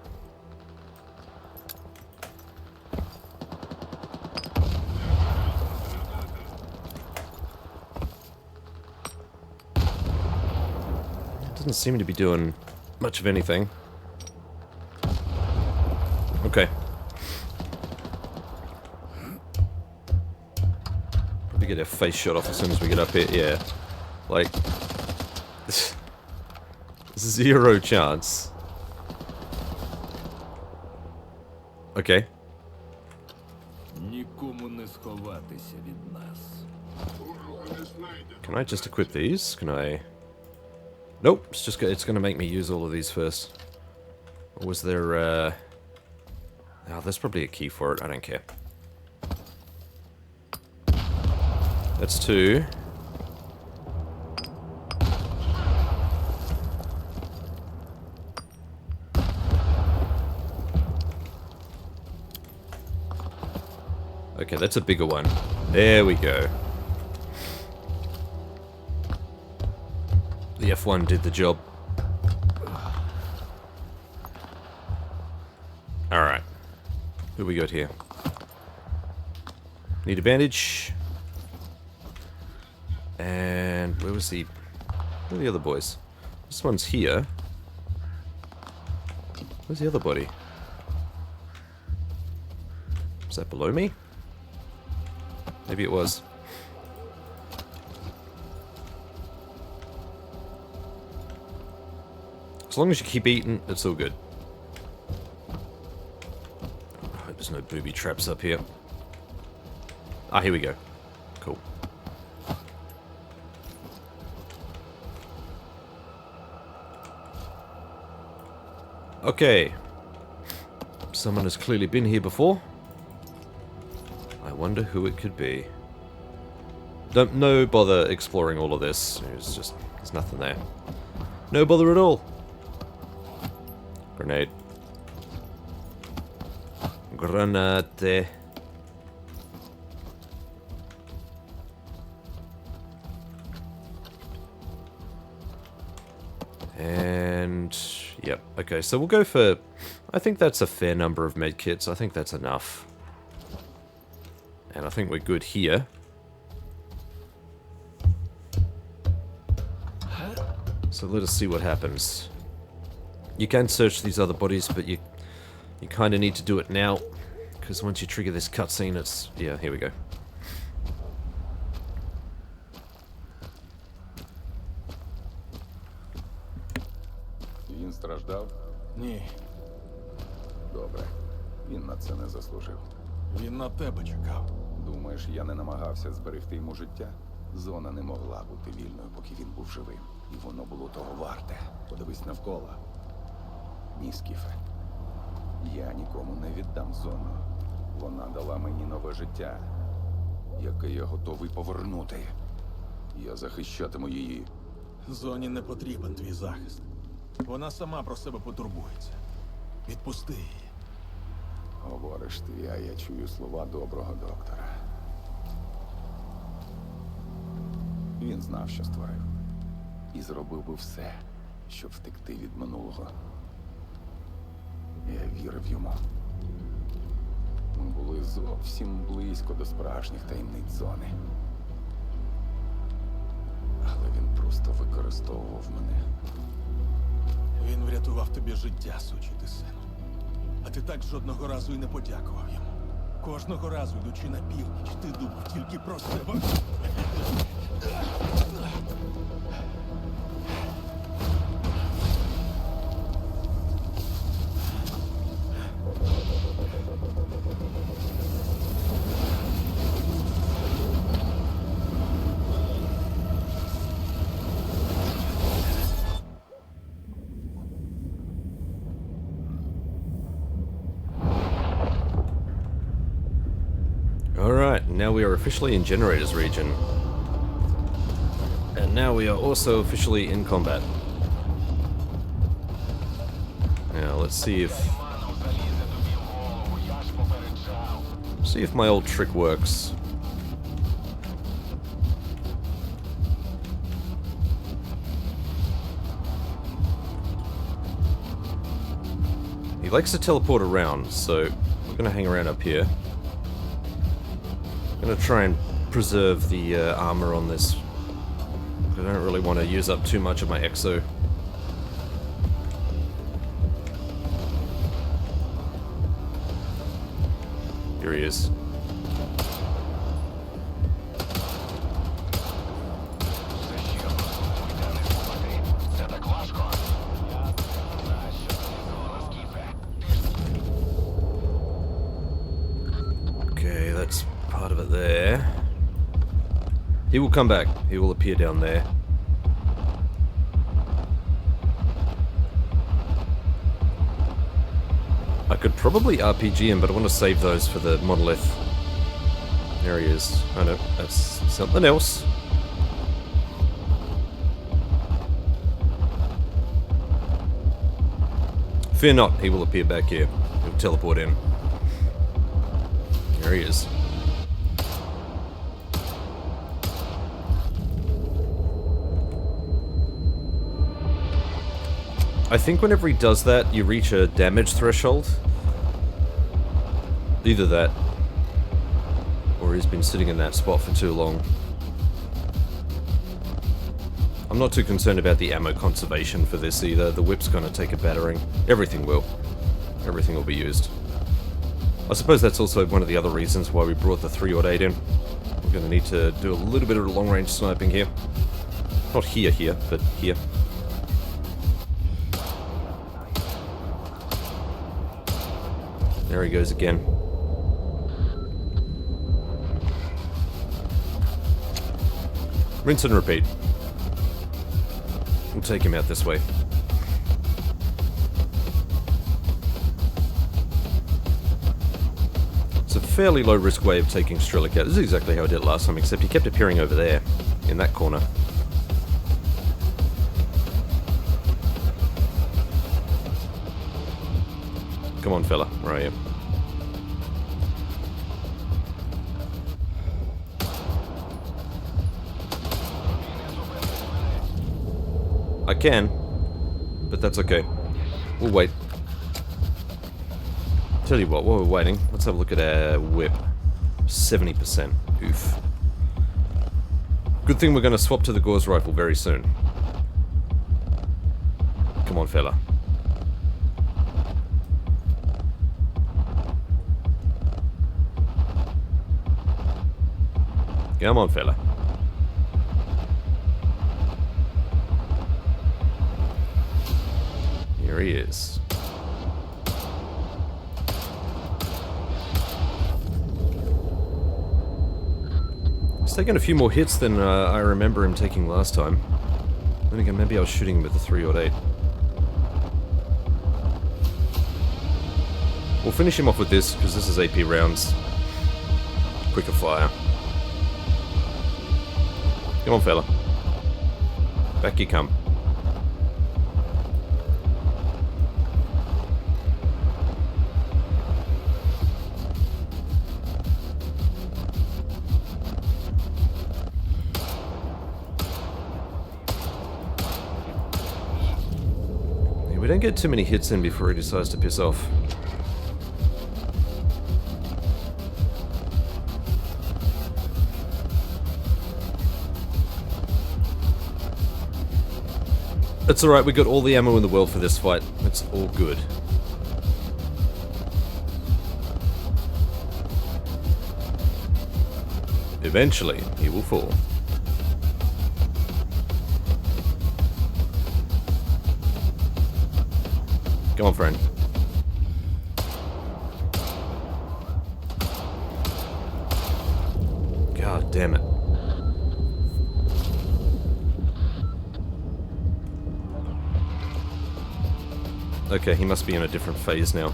It doesn't seem to be doing much of anything. Okay. Probably get a face shot off as soon as we get up here. Yeah. Like... zero chance. Okay. Can I just equip these? Can I... Nope, it's gonna make me use all of these first. Or was there, Oh, there's probably a key for it, I don't care. That's 2. Okay, that's a bigger one. There we go. The F1 did the job. Alright. Who we got here? Need a bandage. And where was the... where are the other boys? This one's here. Where's the other body? Is that below me? Maybe it was. As long as you keep eating, it's all good. I hope there's no booby traps up here. Ah, here we go. Cool. Okay. Someone has clearly been here before. I wonder who it could be. No bother exploring all of this. It's just, there's nothing there. No bother at all. Grenade. Granate. And And, yep, okay, so we'll go for, I think that's a fair number of medkits. I think that's enough. And I think we're good here. So let us see what happens. You can search these other bodies, but you kind of need to do it now. Because once you trigger this cutscene, it's... yeah, here we go. Він страждав? Ні, Добре. Він на це не заслужив. він на тебе чекав. Думаєш, я не намагався зберегти йому життя? Зона не могла бути вільною, поки він був живим. І воно було того варте. Подивись навколо. Ні, Скіфе. Я нікому не віддам зону. Вона дала мені нове життя, яке я готовий повернути. Я захищатиму її. Зоні не потрібен твій захист. Вона сама про себе потурбується. Відпусти її. Говориш ти, а я чую слова доброго доктора. Він знав, що створив. І зробив би все, щоб втекти від минулого. Я вірив йому. Ми були зовсім близько до справжніх таємниць зони. Але він просто використовував мене. Він врятував тобі життя, сучий ти сину. А ти так жодного разу і не подякував йому. Кожного разу, йдучи на північ, ти думав тільки про себе. Alright, now we are officially in Generators region. And now we are also officially in combat. Now let's see if my old trick works. He likes to teleport around, so we're gonna hang around up here. I'm gonna try and preserve the armor on this. I don't really want to use up too much of my exo. Here he is. Okay, that's part of it there. He will come back. He will appear down there. I could probably RPG him, but I want to save those for the Monolith. There he is. Oh no, that's something else. Fear not, he will appear back here. He'll teleport in. There he is. I think whenever he does that, you reach a damage threshold. Either that, or he's been sitting in that spot for too long. I'm not too concerned about the ammo conservation for this either. The whip's gonna take a battering. Everything will. Everything will be used. I suppose that's also one of the other reasons why we brought the 308 in. We're gonna need to do a little bit of long-range sniping here. Not here, but here. There he goes again. Rinse and repeat. We'll take him out this way. It's a fairly low risk way of taking Strelok out. This is exactly how I did it last time, except he kept appearing over there, in that corner. Come on, fella. Where are you? I can, but that's okay. We'll wait. Tell you what, while we're waiting, let's have a look at our whip. 70%. Oof. Good thing we're going to swap to the Gauss rifle very soon. Come on, fella. Come on, fella. Here he is. He's taken a few more hits than I remember him taking last time. Then again, maybe I was shooting him with the 308. We'll finish him off with this, because this is AP rounds. Quicker fire. Come on, fella. Back you come. Yeah, we don't get too many hits in before he decides to piss off. It's alright, we got all the ammo in the world for this fight. It's all good. Eventually, he will fall. Come on, friend. God damn it. Okay, he must be in a different phase now.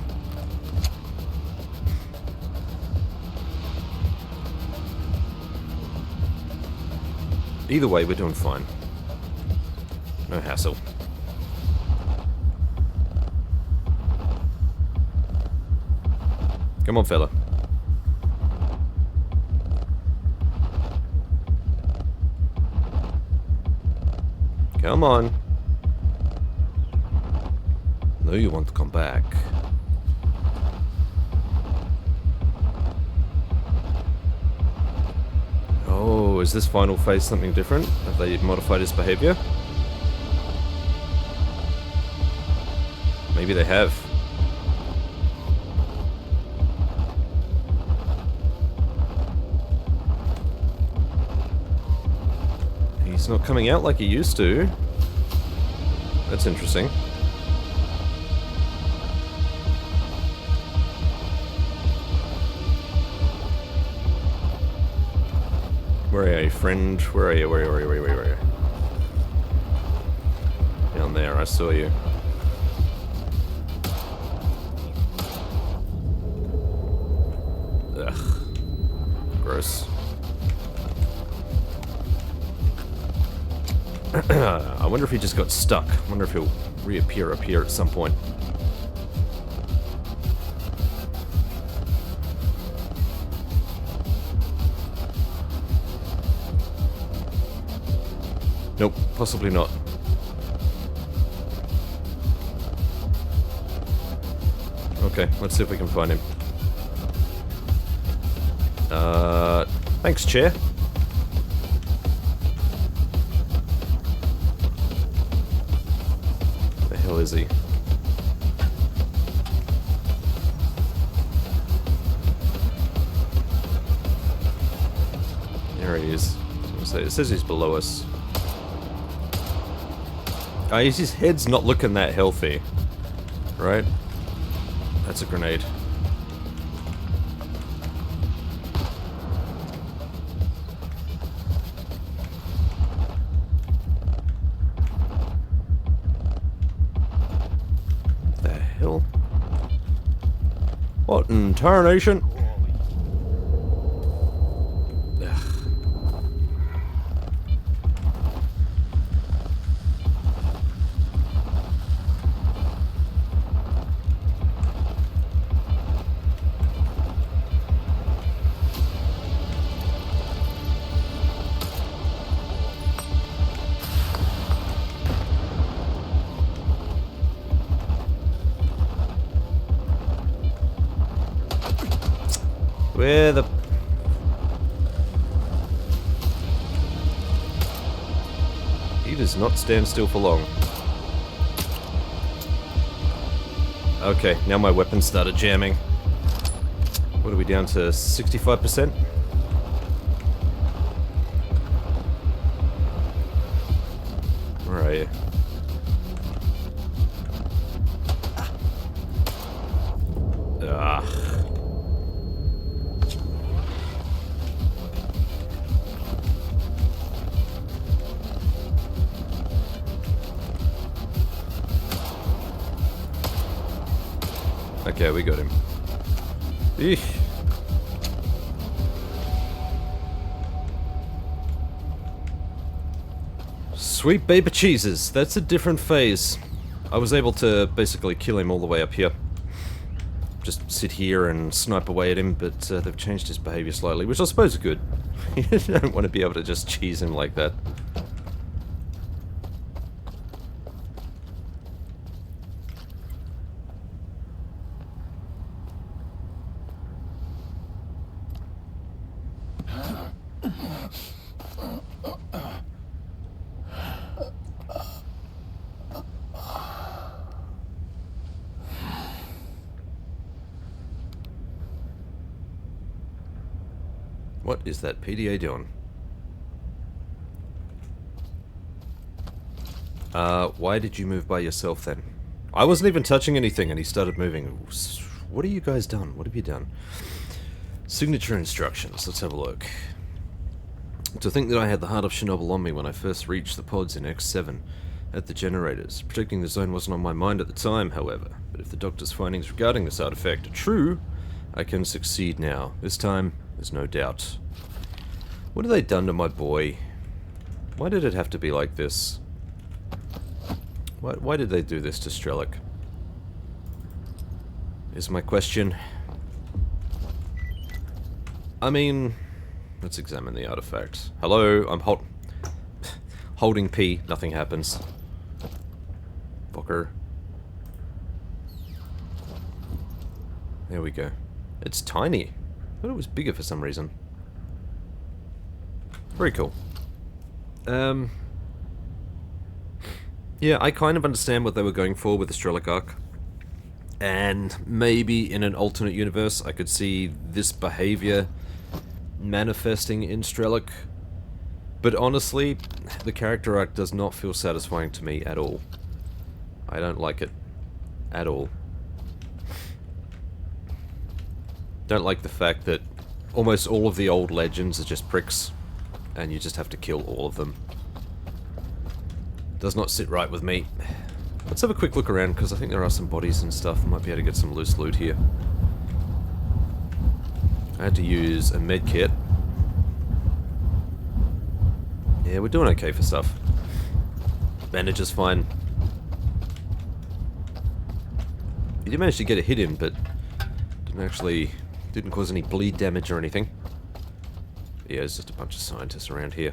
Either way, we're doing fine. No hassle. Come on, fella. Come on. No, you want to come back. Oh, is this final phase something different? Have they modified his behavior? Maybe they have. He's not coming out like he used to. That's interesting. Where are you, friend? Where are you? Where are you? Where are you? Where are you? Down there, I saw you. Ugh. Gross. I wonder if he just got stuck. I wonder if he'll reappear up here at some point. Nope, possibly not. Okay, let's see if we can find him. Thanks, chair. Where the hell is he? There he is. It says he's below us. His head's not looking that healthy. Right? That's a grenade. The hell? What in tarnation? Where the... He does not stand still for long. Okay, now my weapon started jamming. What are we down to? 65%? Where are you? Ah. Okay, we got him. Eesh. Sweet baby cheeses. That's a different phase. I was able to basically kill him all the way up here. Just sit here and snipe away at him, but they've changed his behavior slightly, which I suppose is good. You don't want to be able to just cheese him like that. What is that PDA doing? Why did you move by yourself then? I wasn't even touching anything and he started moving. What have you guys done? What have you done? Signature instructions. Let's have a look. To think that I had the heart of Chernobyl on me when I first reached the pods in X7 at the generators. Protecting the zone wasn't on my mind at the time, however. But if the doctor's findings regarding this artifact are true, I can succeed now. This time, there's no doubt. What have they done to my boy? Why did it have to be like this? Why did they do this to Strelok? Is my question. I mean, let's examine the artifact. Hello, I'm holding P, nothing happens. Fucker. There we go. It's tiny. I thought it was bigger for some reason. Very cool. Yeah, I kind of understand what they were going for with the Strelok arc. And maybe in an alternate universe I could see this behavior manifesting in Strelok. But honestly, the character arc does not feel satisfying to me at all. I don't like it. At all. Don't like the fact that almost all of the old legends are just pricks, and you just have to kill all of them. Does not sit right with me. Let's have a quick look around, because I think there are some bodies and stuff. I might be able to get some loose loot here. I had to use a med kit. Yeah, we're doing okay for stuff. Bandage is fine. You did manage to get a hit in, but didn't cause any bleed damage or anything. Yeah, it's just a bunch of scientists around here.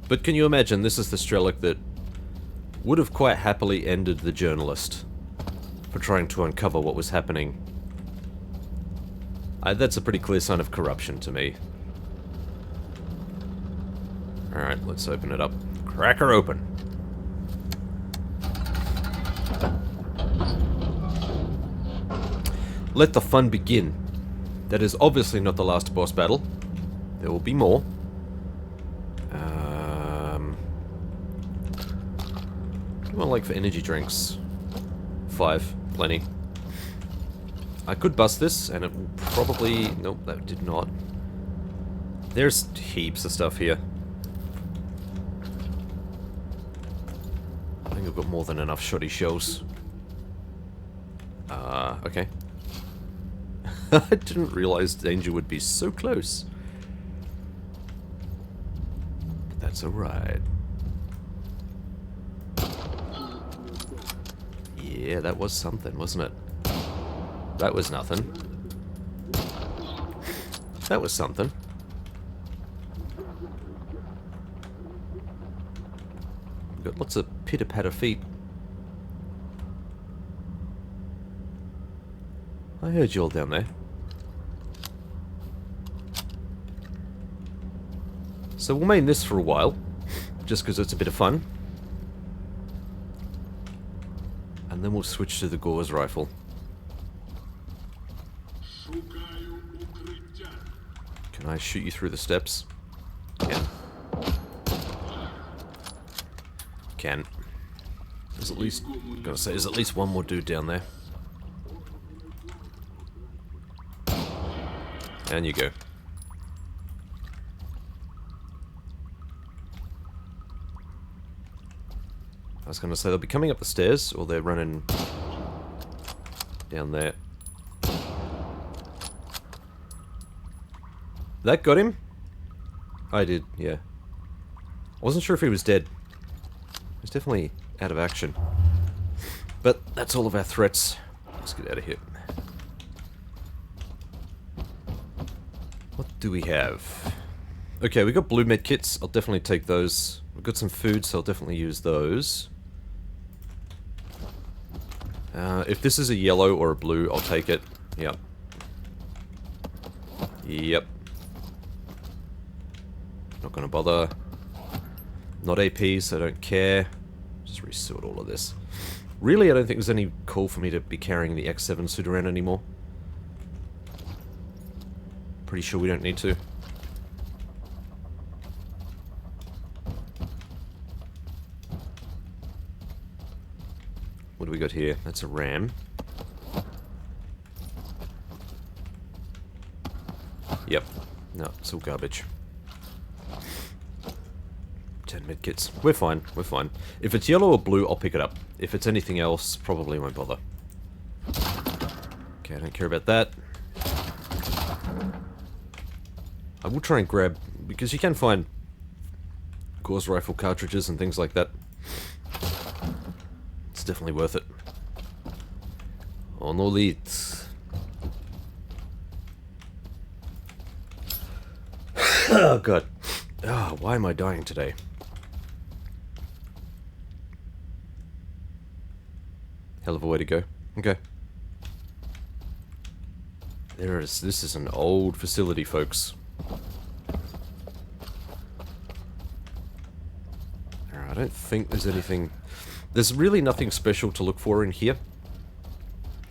But can you imagine, this is the Strelok that would have quite happily ended the journalist for trying to uncover what was happening. That's a pretty clear sign of corruption to me. Alright, let's open it up. Crack her open. Let the fun begin. That is obviously not the last boss battle. There will be more. What do I like for energy drinks? 5. Plenty. I could bust this, and it will probably... Nope, that did not. There's heaps of stuff here. I think I've got more than enough shoddy shells. Okay. I didn't realize danger would be so close. But that's alright. Yeah, that was something, wasn't it? That was nothing. That was something. We've got lots of pitter-patter feet. I heard you all down there. So we'll main this for a while, just because it's a bit of fun. And then we'll switch to the Gauss rifle. Can I shoot you through the steps? Can. There's at least, I'm gonna say, there's at least one more dude down there. And you go. I was gonna say they'll be coming up the stairs, or they're running down there. That got him? I did, yeah. I wasn't sure if he was dead. He's definitely out of action. But that's all of our threats. Let's get out of here. What do we have? Okay, we got blue med kits. I'll definitely take those. We've got some food, so I'll definitely use those. If this is a yellow or a blue, I'll take it. Yep. Yep. Not gonna bother. Not AP, so I don't care. Just resort all of this. Really, I don't think there's any call for me to be carrying the X7 suit around anymore. Pretty sure we don't need to. What do we got here? That's a RAM. Yep. No, it's all garbage. 10 medkits. We're fine, we're fine. If it's yellow or blue, I'll pick it up. If it's anything else, probably won't bother. Okay, I don't care about that. I will try and grab, because you can find Gauss rifle cartridges and things like that. It's definitely worth it. Monolith. Oh god. Oh, why am I dying today? Hell of a way to go. Okay. There it is. This is an old facility, folks. I don't think there's anything... There's really nothing special to look for in here.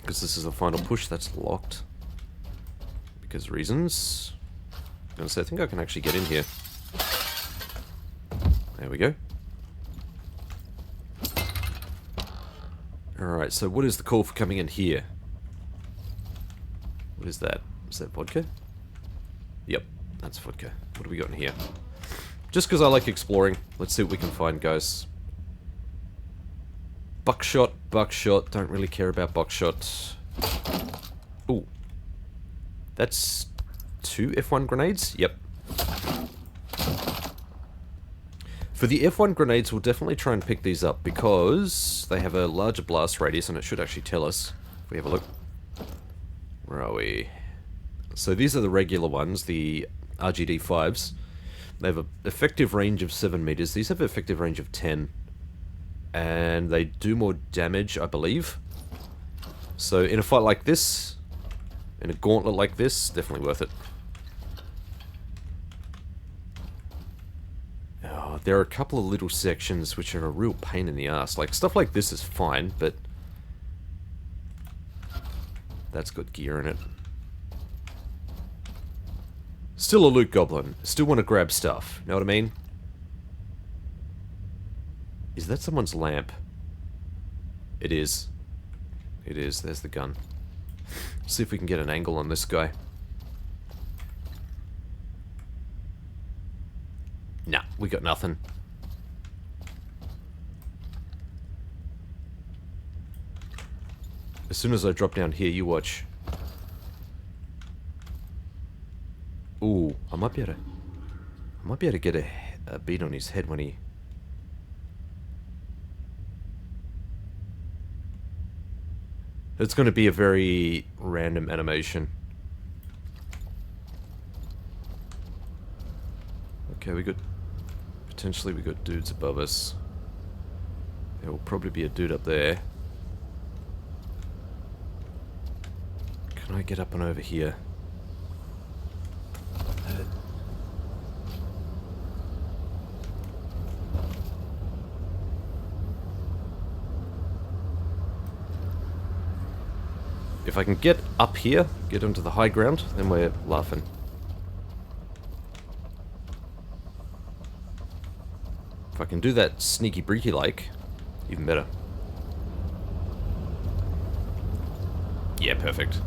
Because this is the final push. That's locked. Because reasons. I'm gonna say, I think I can actually get in here. There we go. Alright, so what is the call for coming in here? What is that? Is that vodka? Yep, that's vodka. What do we got in here? Just because I like exploring. Let's see what we can find, guys. Buckshot, buckshot. Don't really care about buckshot. Ooh. That's 2 F1 grenades? Yep. For the F1 grenades, we'll definitely try and pick these up because they have a larger blast radius and it should actually tell us. If we have a look. Where are we? So these are the regular ones, the RGD-5s. They have an effective range of 7 meters. These have an effective range of 10. And they do more damage, I believe. So in a fight like this, in a gauntlet like this, definitely worth it. Oh, there are a couple of little sections which are a real pain in the ass. Like, stuff like this is fine, but that's got gear in it. Still a loot goblin. Still want to grab stuff. Know what I mean? Is that someone's lamp? It is. It is. There's the gun. See if we can get an angle on this guy. Nah, we got nothing. As soon as I drop down here, you watch. Ooh, I might be able to get a beat on his head when he... It's going to be a very random animation. Okay, we got... Potentially we got dudes above us. There will probably be a dude up there. Can I get up and over here? If I can get up here, get onto the high ground, then we're laughing. If I can do that sneaky breaky like, even better. Yeah, perfect.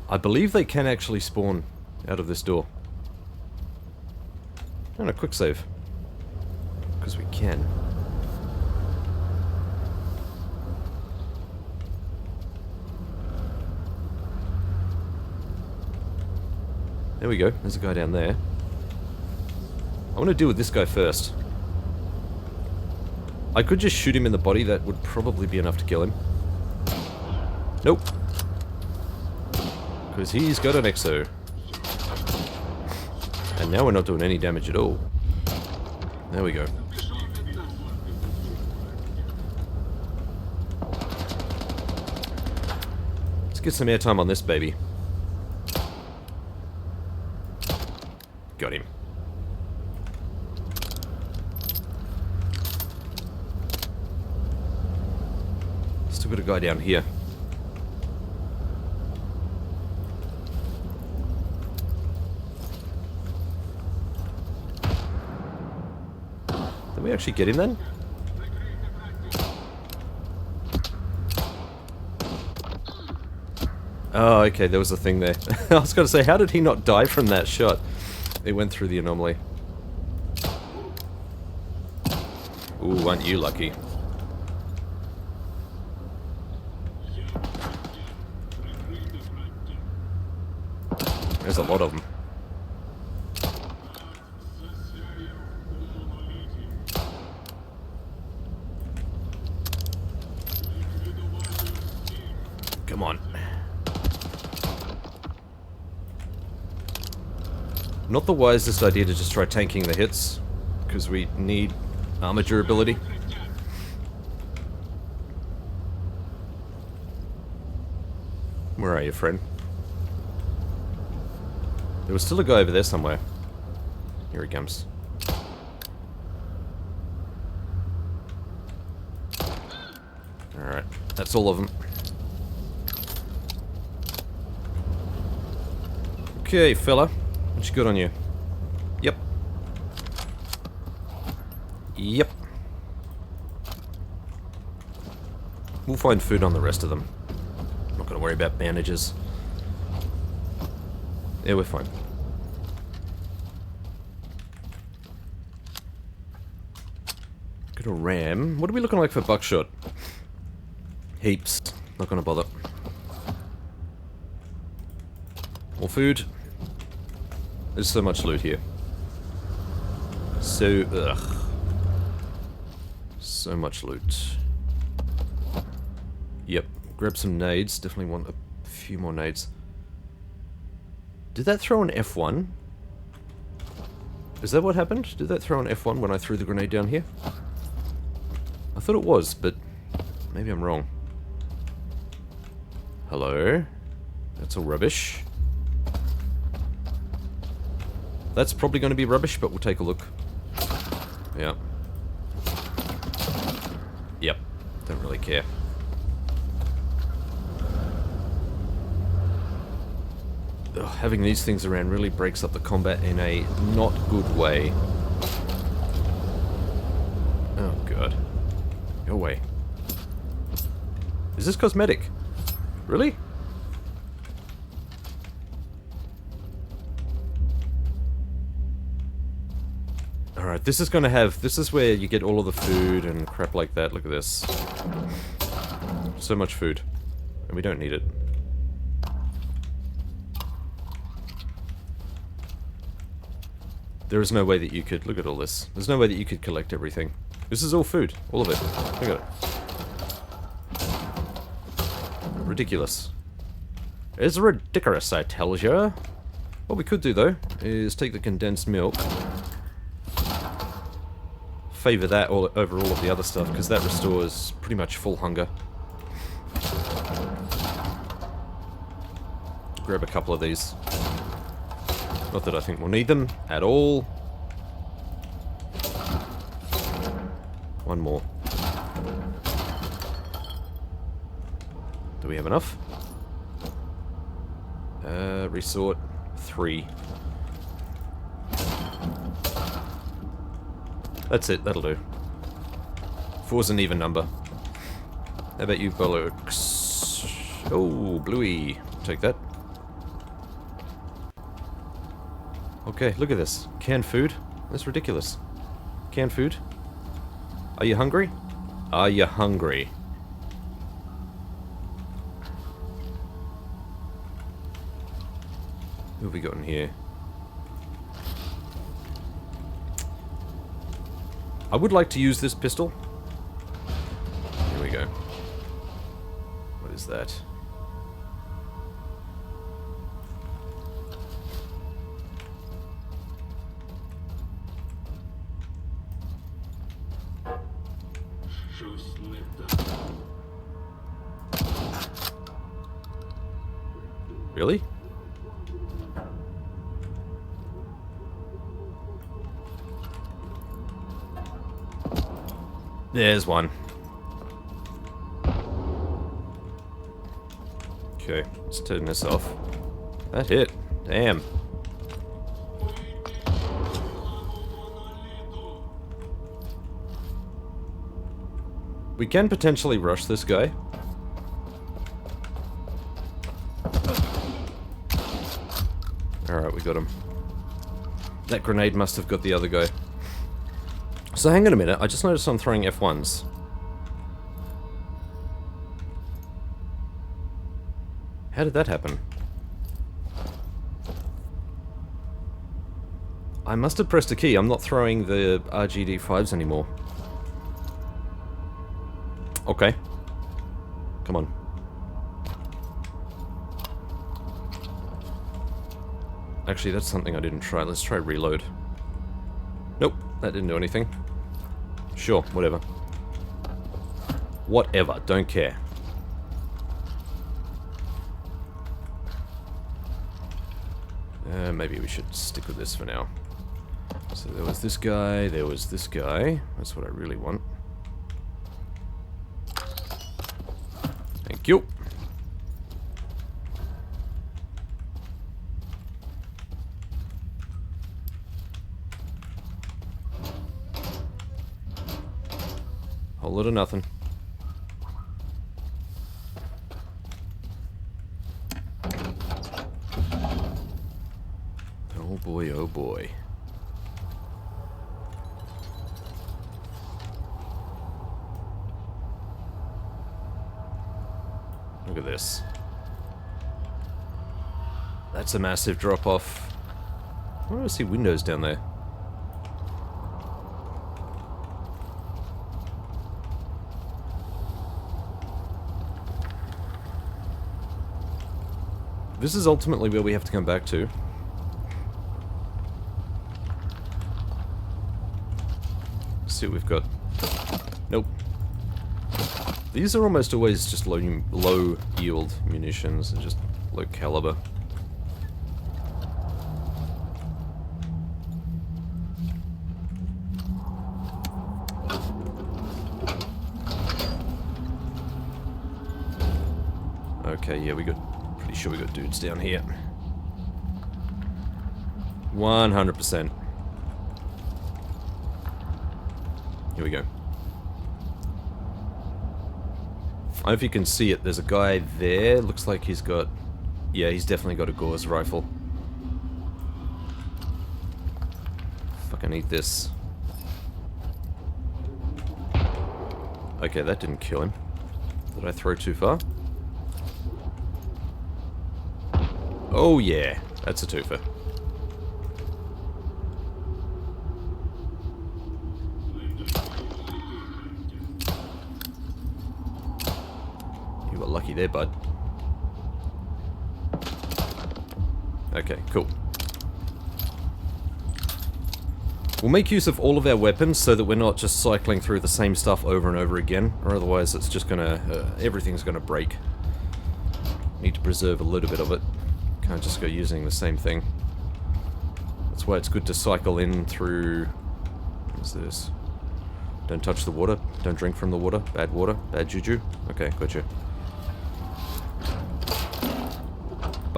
I believe they can actually spawn out of this door. And a quick save. Because we can. There we go. There's a guy down there. I want to deal with this guy first. I could just shoot him in the body. That would probably be enough to kill him. Nope. Because he's got an exo. And now we're not doing any damage at all. There we go. Let's get some airtime on this baby. Got him. Still got a guy down here. Did we actually get him then? Oh, okay, there was a thing there. I was going to say, how did he not die from that shot? It went through the anomaly. Ooh, aren't you lucky? There's a lot of them. Come on. Not the wisest idea to just try tanking the hits, because we need armor durability. Where are you, friend? There was still a guy over there somewhere. Here he comes. Alright, that's all of them. Okay, fella. What's good on you? Yep. Yep. We'll find food on the rest of them. Not gonna worry about bandages. Yeah, we're fine. Got a ram. What are we looking like for buckshot? Heaps. Not gonna bother. More food. There's so much loot here. So much loot. Yep. Grab some nades. Definitely want a few more nades. Did that throw an F1? Is that what happened? Did that throw an F1 when I threw the grenade down here? I thought it was, but maybe I'm wrong. Hello? That's all rubbish. That's probably going to be rubbish, but we'll take a look. Yeah. Yep. Don't really care. Ugh, having these things around really breaks up the combat in a not good way. Oh god. Go away. Is this cosmetic? Really? Alright, this is gonna have... This is where you get all of the food and crap like that. Look at this. So much food. And we don't need it. There is no way that you could... Look at all this. There's no way that you could collect everything. This is all food. All of it. Look at it. Ridiculous. It's ridiculous, I tell you. What we could do, though, is take the condensed milk... Favour that over all of the other stuff, because that restores pretty much full hunger. Grab a couple of these. Not that I think we'll need them at all. One more. Do we have enough? Resort 3. That's it, that'll do. 4's an even number. How about you, bollocks? Oh, bluey. Take that. Okay, look at this. Canned food? That's ridiculous. Canned food? Are you hungry? Are you hungry? Who have we got in here? I would like to use this pistol. Here we go. What is that? Really? There's one. Okay, let's turn this off. That hit. Damn. We can potentially rush this guy. Alright, we got him. That grenade must have got the other guy. So hang on a minute, I just noticed I'm throwing F1s. How did that happen? I must have pressed a key, I'm not throwing the RGD5s anymore. Okay. Come on. Actually, that's something I didn't try. Let's try reload. Nope, that didn't do anything. Sure, whatever. Whatever, don't care. Maybe we should stick with this for now. So there was this guy, there was this guy. That's what I really want. Thank you. Whole lot of nothing. Oh boy, oh boy. Look at this. That's a massive drop-off. Why do I see windows down there? This is ultimately where we have to come back to. Let's see what we've got. Nope. These are almost always just low yield munitions and just low caliber. Okay, yeah, pretty sure we got dudes down here. 100%. Here we go. I don't know if you can see it, there's a guy there, looks like he's got... Yeah, he's definitely got a Gauss rifle. Fucking eat this. Okay, that didn't kill him. Did I throw too far? Oh yeah, that's a twofer. You were lucky there, bud. Okay, cool. We'll make use of all of our weapons so that we're not just cycling through the same stuff over and over again, or otherwise it's just gonna... everything's gonna break. Need to preserve a little bit of it. Can't just go using the same thing. That's why it's good to cycle in through... What's this? Don't touch the water. Don't drink from the water. Bad water. Bad juju. Okay, gotcha.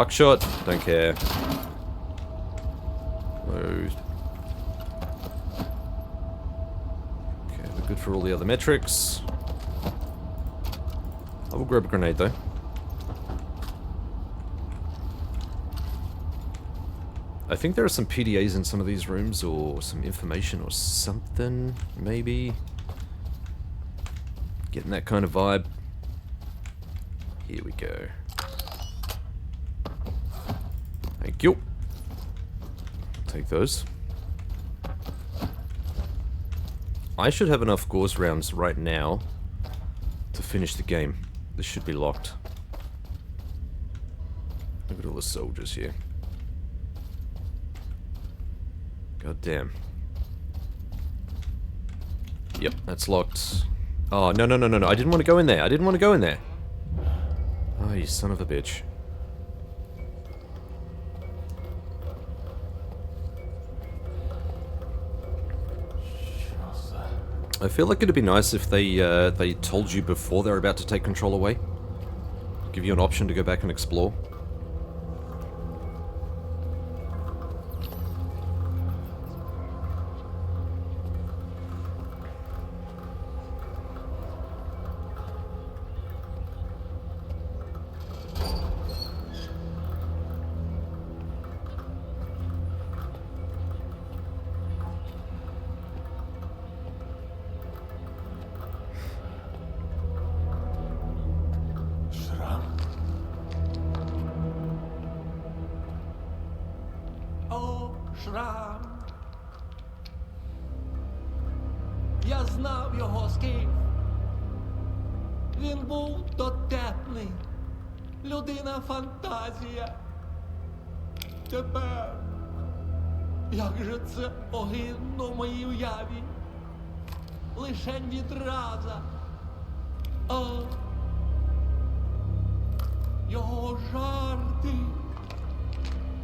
Buckshot, don't care. Closed. Okay, we're good for all the other metrics. I will grab a grenade though. I think there are some PDAs in some of these rooms, or some information or something, maybe. Getting that kind of vibe. Here we go. Thank you. Take those. I should have enough gauze rounds right now to finish the game. This should be locked. Look at all the soldiers here. God damn. Yep, that's locked. Oh, no, no, no, no, no. I didn't want to go in there. I didn't want to go in there. Oh, you son of a bitch. I feel like it'd be nice if they told you before they're about to take control away. Give you an option to go back and explore. Шрам. Я знав його, Скif. Він був дотепний. Людина-фантазія. Тепер, як же це огидно в моїй уяві. Лишень відраза. А його жарти,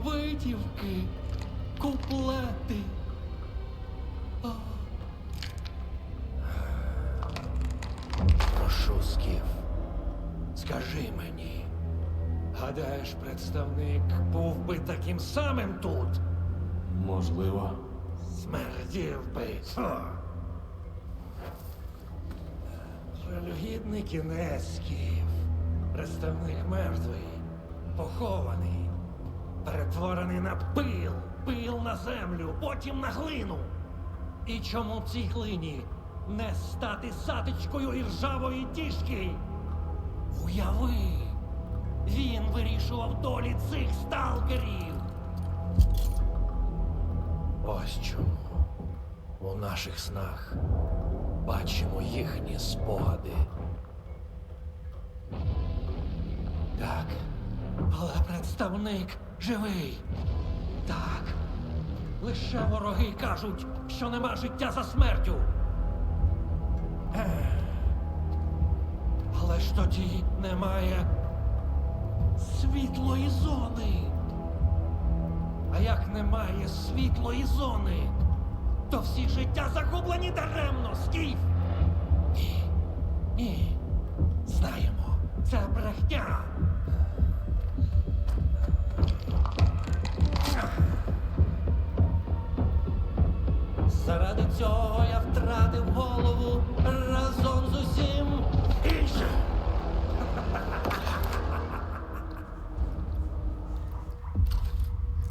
витівки, куплети. Прошу, Скif, скажи мені, гадаєш, представник був би таким самим тут? Можливо. Смердів би. Жалюгідний кінець, Skif. Представник мертвий, похований, перетворений на пил, пил на землю, потім на глину. І чому в цій глині не стати сатичкою іржавої тішки? Уяви, він вирішував долі цих сталкерів. Ось чому у наших снах бачимо їхні спогади. Так, але представник живий. Так, лише вороги кажуть, що нема життя за смертю. Але ж тоді немає світлої зони. А як немає світлої зони, то всі життя загублені даремно, Skif. Ні, ні, знаємо, це брехня. Заради цього я втратив голову разом з усім іншим.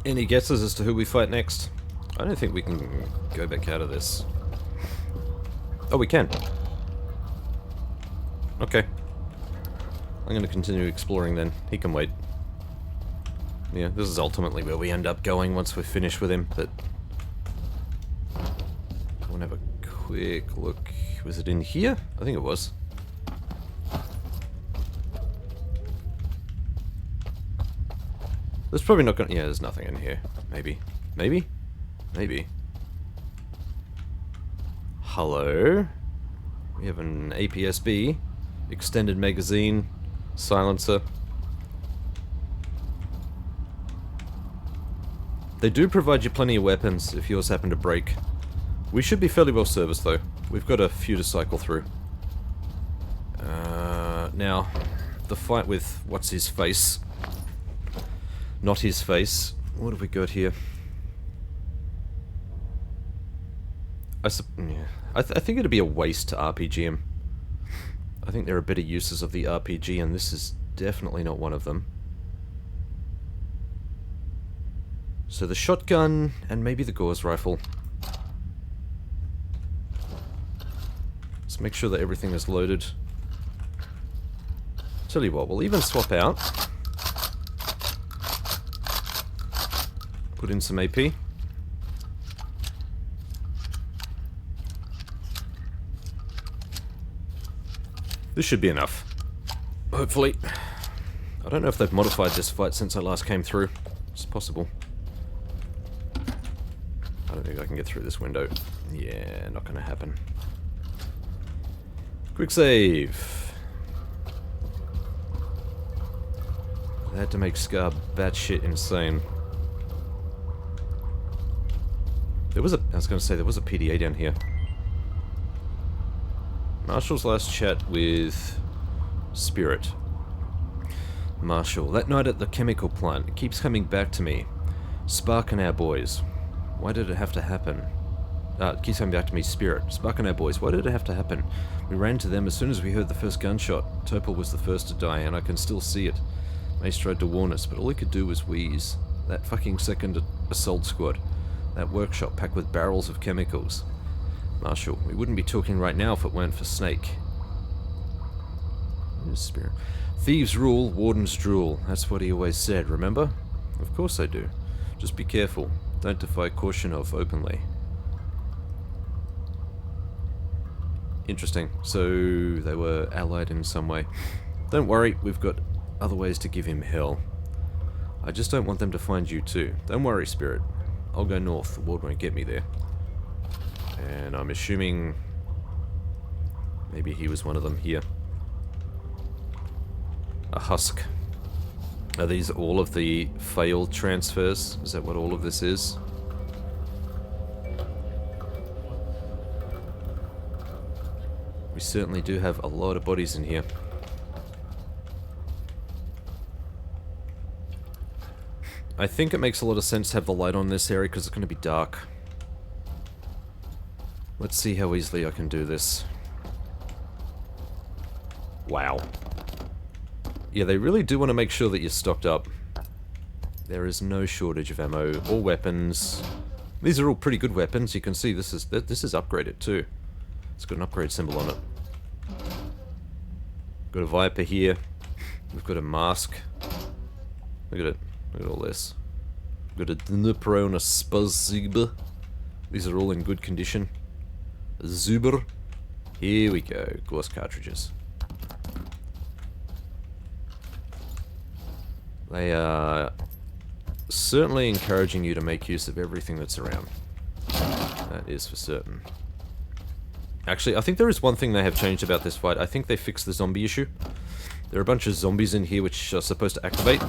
Any guesses as to who we fight next? I don't think we can go back out of this. Oh, we can. Okay. I'm going to continue exploring then. He can wait. Yeah, this is ultimately where we end up going once we're finished with him, but... I want to have a quick look. Was it in here? I think it was. There's probably not gonna... Yeah, there's nothing in here. Maybe. Maybe? Maybe. Hello? We have an APSB. Extended magazine. Silencer. They do provide you plenty of weapons if yours happen to break. We should be fairly well serviced though. We've got a few to cycle through. Now, the fight with what's-his-face Not his face. What have we got here? I think it'd be a waste to RPG him. I think there are better uses of the RPG, and this is definitely not one of them. So the shotgun, and maybe the Gauss rifle. Let's make sure that everything is loaded. Tell you what, we'll even swap out. Put in some AP. This should be enough. Hopefully. I don't know if they've modified this fight since I last came through. It's possible. I don't think I can get through this window. Yeah, not gonna happen. Quick save. I had to make Scar batshit insane. I was gonna say, there was a PDA down here. Marshall's last chat with Spirit. Marshall, that night at the chemical plant, it keeps coming back to me. Spark and our boys. Why did it have to happen? It keeps coming back to me, Spirit. Spark and our boys. Why did it have to happen? We ran to them as soon as we heard the first gunshot. Topol was the first to die, and I can still see it. Mace tried to warn us, but all he could do was wheeze. That fucking second assault squad. That workshop packed with barrels of chemicals. Marshall, we wouldn't be talking right now if it weren't for Snake. Spirit. Thieves rule, wardens drool. That's what he always said, remember? Of course I do. Just be careful. Don't defy Korshunov openly. Interesting. So they were allied in some way. Don't worry, we've got other ways to give him hell. I just don't want them to find you too. Don't worry, Spirit. I'll go north. The ward won't get me there. And I'm assuming maybe he was one of them here. A husk. Are these all of the failed transfers? Is that what all of this is? We certainly do have a lot of bodies in here. I think it makes a lot of sense to have the light on this area because it's going to be dark. Let's see how easily I can do this. Wow. Yeah, they really do want to make sure that you're stocked up. There is no shortage of ammo or weapons. These are all pretty good weapons. You can see this is upgraded too. It's got an upgrade symbol on it. Got a Viper here. We've got a mask. Look at it. Look at all this. Got a Dnipro and a Spasiba. These are all in good condition. Zuber. Here we go. Gauss cartridges. They are certainly encouraging you to make use of everything that's around. That is for certain. Actually, I think there is one thing they have changed about this fight. I think they fixed the zombie issue. There are a bunch of zombies in here which are supposed to activate.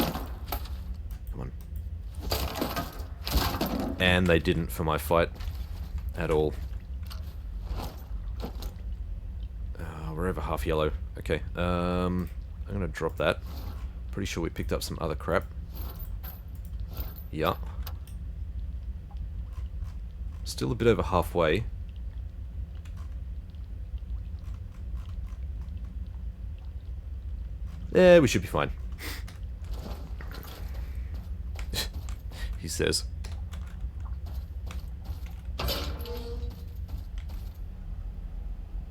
Come on. And they didn't for my fight. At all. We're over half yellow. Okay. I'm gonna drop that. Pretty sure we picked up some other crap. Yeah. Still a bit over halfway. Yeah, we should be fine. He says.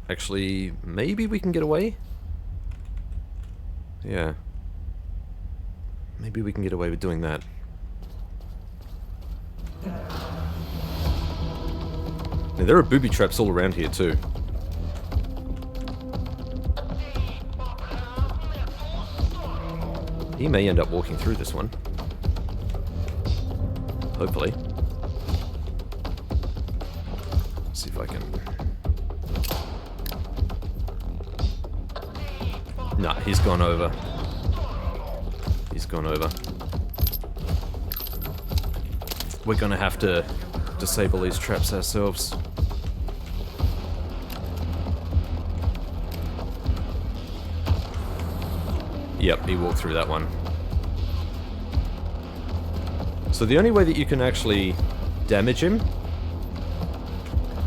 Actually, maybe we can get away? Yeah. Maybe we can get away with doing that. Now, there are booby traps all around here too. He may end up walking through this one. Hopefully. Let's see if I can... Nah, he's gone over. He's gone over. We're gonna have to disable these traps ourselves. Yep, he walked through that one. So the only way that you can actually damage him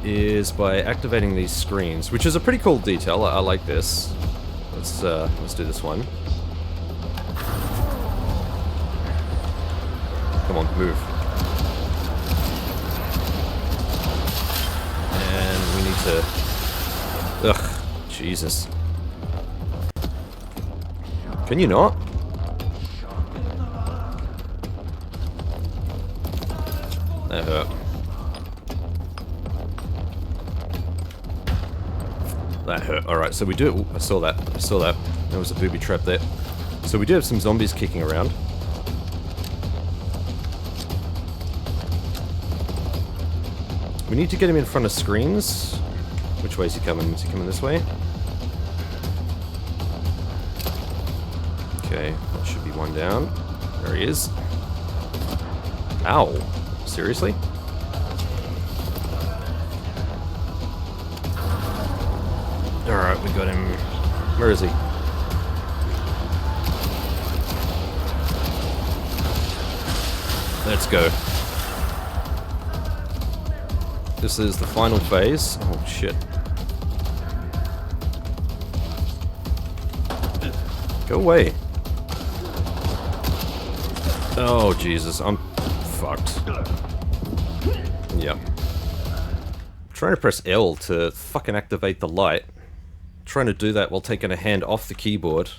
is by activating these screens, which is a pretty cool detail. I like this. Let's do this one. Come on, move. And we need to... Ugh, Jesus. Can you not? That hurt. That hurt. Alright, so we do... Ooh, I saw that. I saw that. There was a booby trap there. So we do have some zombies kicking around. We need to get him in front of screens. Which way is he coming? Is he coming this way? Okay, that should be one down. There he is. Ow. Seriously? Alright, we got him. Where is he? Let's go. This is the final phase. Oh shit. Go away. Oh Jesus, I'm fucked. Yep. Trying to press L to fucking activate the light. Trying to do that while taking a hand off the keyboard.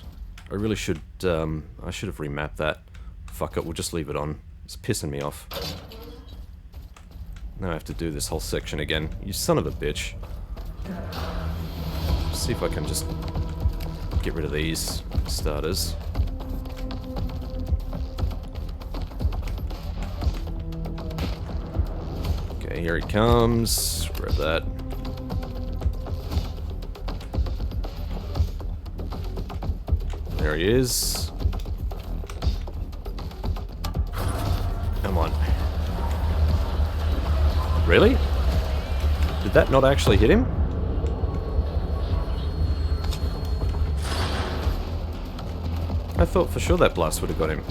I really should, I should have remapped that. Fuck it, we'll just leave it on. It's pissing me off. Now I have to do this whole section again. You son of a bitch. See if I can just get rid of these starters. Okay, here he comes. Grab that. There he is. Come on. Really? Did that not actually hit him? I thought for sure that blast would have got him.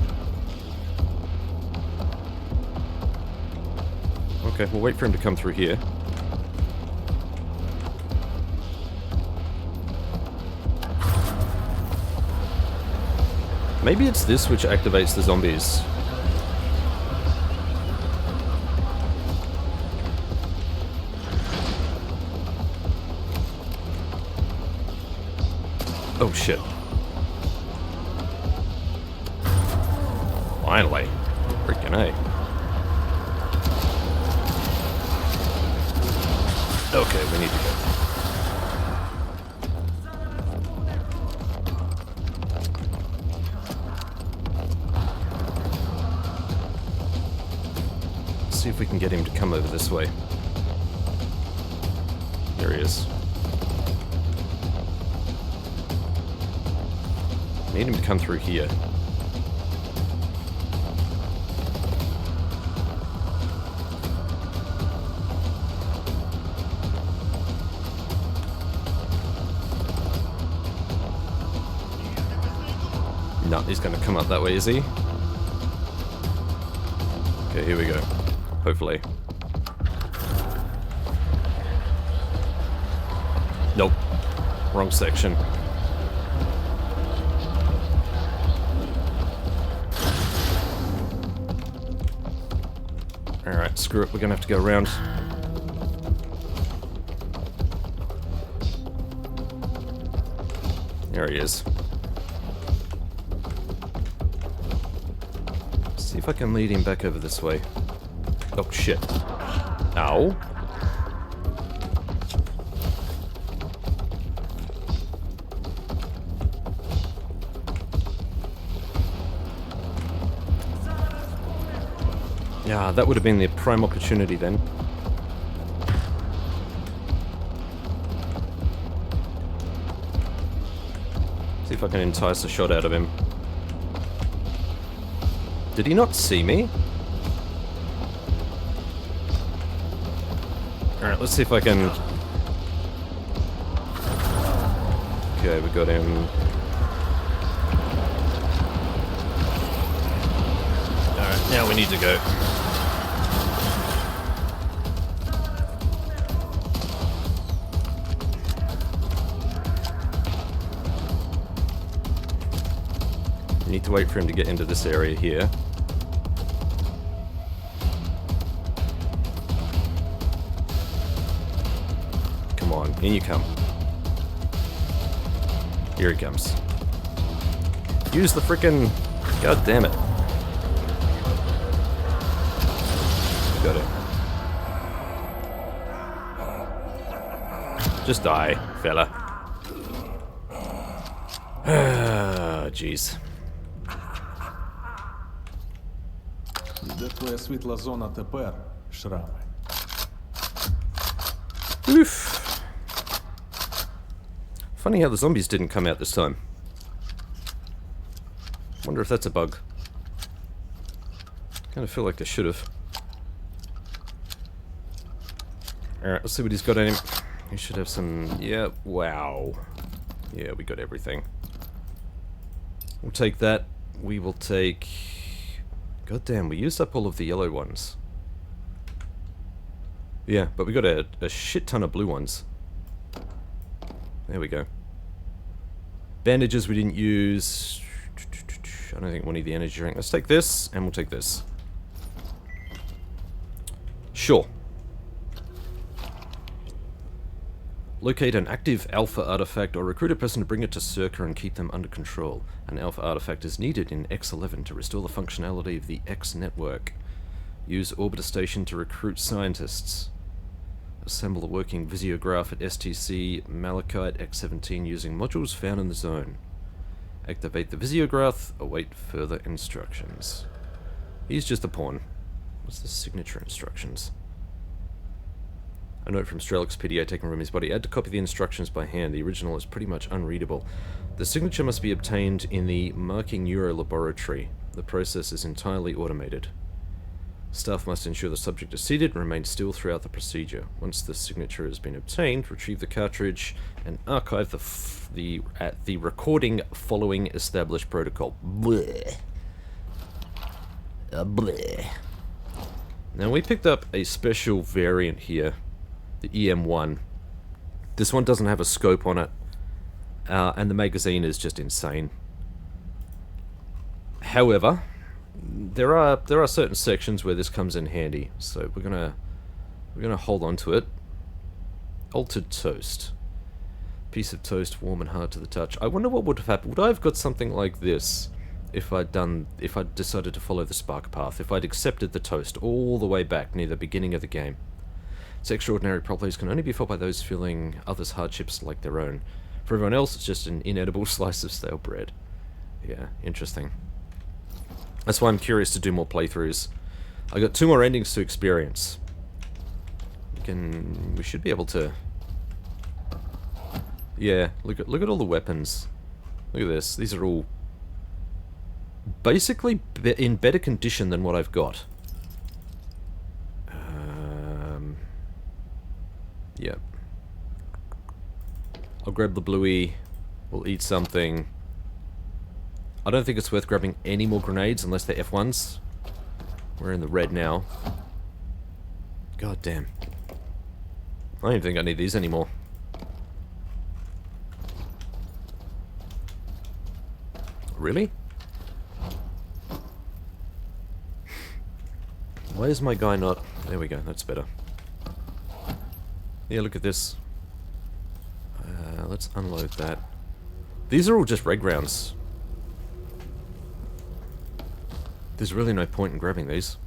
Okay, we'll wait for him to come through here. Maybe it's this which activates the zombies. Oh shit. Finally. Freaking A. Okay, we need to go. Let's see if we can get him to come over this way. There he is. Need him to come through here. No, he's gonna come up that way, is he? Okay, here we go. Hopefully. Nope. Wrong section. Alright, screw it, we're gonna have to go around. There he is. See if I can lead him back over this way. Oh shit. Ow. Yeah, that would have been the prime opportunity then. See if I can entice a shot out of him. Did he not see me? Alright, let's see if I can... Okay, we got him. Alright, Now we need to go. We need to wait for him to get into this area here. Come on, in you come. Here he comes. Use the frickin'... God damn it. Got it. Just die, fella. Ah, jeez. Де твоя світла зона тепер, шрами? Oof. Funny how the zombies didn't come out this time. Wonder if that's a bug. Kind of feel like they should have. Alright, let's see what he's got on him. He should have some... Yeah, wow. Yeah, we got everything. We'll take that. We will take... God damn, we used up all of the yellow ones. Yeah, but we got a shit ton of blue ones. There we go. Bandages we didn't use. I don't think we'll need the energy drink. Let's take this, and we'll take this. Sure. Locate an active alpha artifact or recruit a person to bring it to Circa and keep them under control. An alpha artifact is needed in X11 to restore the functionality of the X network. Use orbiter station to recruit scientists. Assemble a working visiograph at STC Malachite X17 using modules found in the zone. Activate the visiograph, await further instructions. He's just a pawn. What's the signature instructions? A note from Strelok's PDA taken from his body. Add to copy the instructions by hand. The original is pretty much unreadable. The signature must be obtained in the Marking Neuro laboratory. The process is entirely automated. Staff must ensure the subject is seated and remain still throughout the procedure. Once the signature has been obtained, retrieve the cartridge and archive the recording following established protocol. Bleh. Bleh. Now we picked up a special variant here, the EM1. This one doesn't have a scope on it, and the magazine is just insane. However, there are certain sections where this comes in handy, so we're gonna hold on to it. Altered toast, piece of toast, warm and hard to the touch. I wonder what would have happened. Would I have got something like this if I'd decided to follow the spark path? If I'd accepted the toast all the way back near the beginning of the game? Its extraordinary properties can only be felt by those feeling others' hardships like their own. For everyone else, it's just an inedible slice of stale bread. Yeah, interesting. That's why I'm curious to do more playthroughs. I got 2 more endings to experience. We should be able to... Yeah, look at all the weapons. Look at this. These are all basically in better condition than what I've got. Yep. I'll grab the bluey. We'll eat something. I don't think it's worth grabbing any more grenades unless they're F1s. We're in the red now. God damn. I don't even think I need these anymore. Really? Why is my guy not... There we go, that's better. Yeah, look at this. Let's unload that. These are all just red rounds. There's really no point in grabbing these.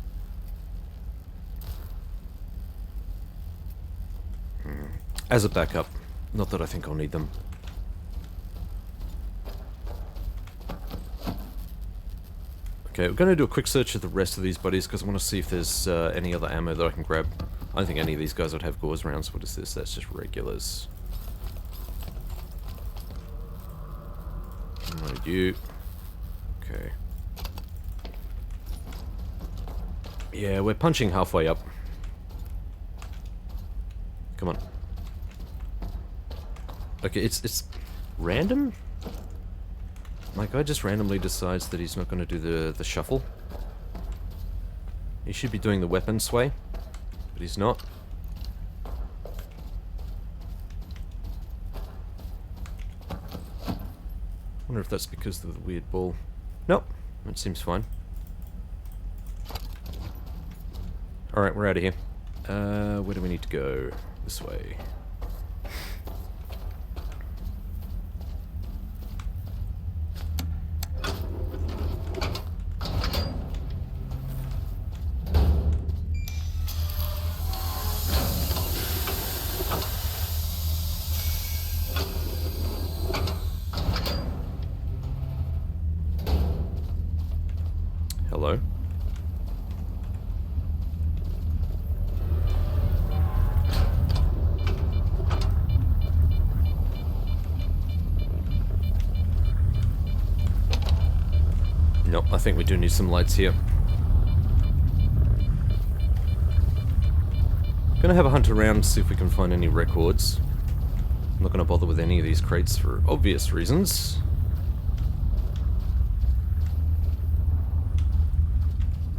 As a backup. Not that I think I'll need them. Okay, we're going to do a quick search of the rest of these buddies because I want to see if there's any other ammo that I can grab. I don't think any of these guys would have gauze rounds. What is this? That's just regulars. Unload you. Okay. Yeah, we're punching halfway up. Come on. Okay, it's random? My guy just randomly decides that he's not going to do the shuffle. He should be doing the weapon sway, but he's not. Wonder if that's because of the weird ball. Nope, that seems fine. Alright, we're out of here. Where do we need to go? This way. Hello? Nope, I think we do need some lights here. Gonna have a hunt around, see if we can find any records. I'm not gonna bother with any of these crates for obvious reasons.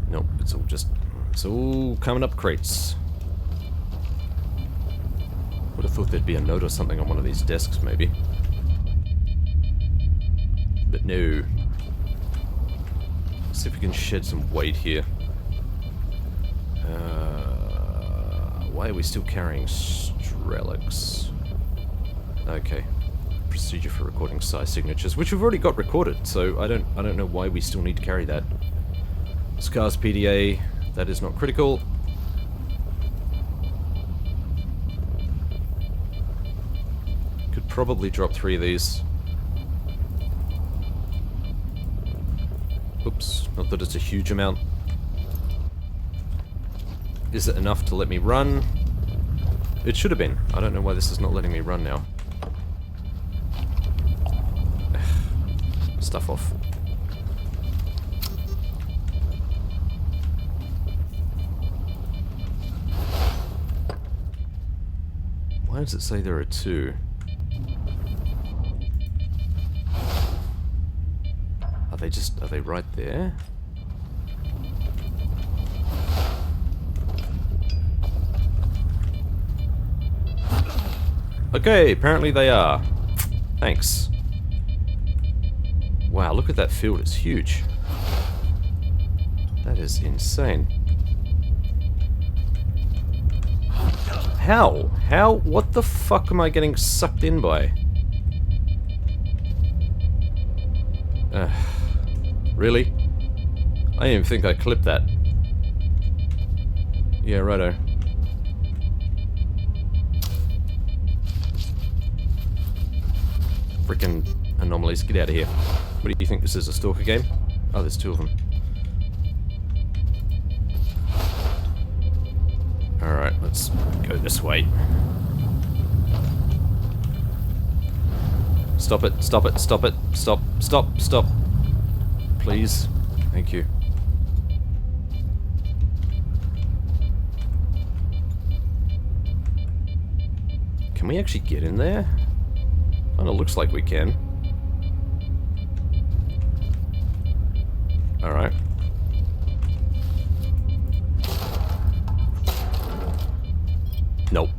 Nope, it's all coming up crates. Would have thought there'd be a note or something on one of these desks, maybe. But no. See if we can shed some weight here. Why are we still carrying Streloks? Okay. Procedure for recording size signatures, which we've already got recorded, so I don't know why we still need to carry that. Scars PDA, that is not critical. Could probably drop 3 of these. Oops, not that it's a huge amount. Is it enough to let me run? It should have been. I don't know why this is not letting me run now. Stuff off. Why does it say there are 2? Are they right there? Okay, apparently they are. Thanks. Wow, look at that field, it's huge. That is insane. How? How? What the fuck am I getting sucked in by? Really? I didn't even think I clipped that. Yeah, righto. Frickin' anomalies, get out of here. What do you think, this is a Stalker game? Oh, there's 2 of them. Alright, let's go this way. Stop it, stop it, stop it, stop, stop, stop. Please. Thank you. Can we actually get in there? Kinda looks like we can. Alright. Nope.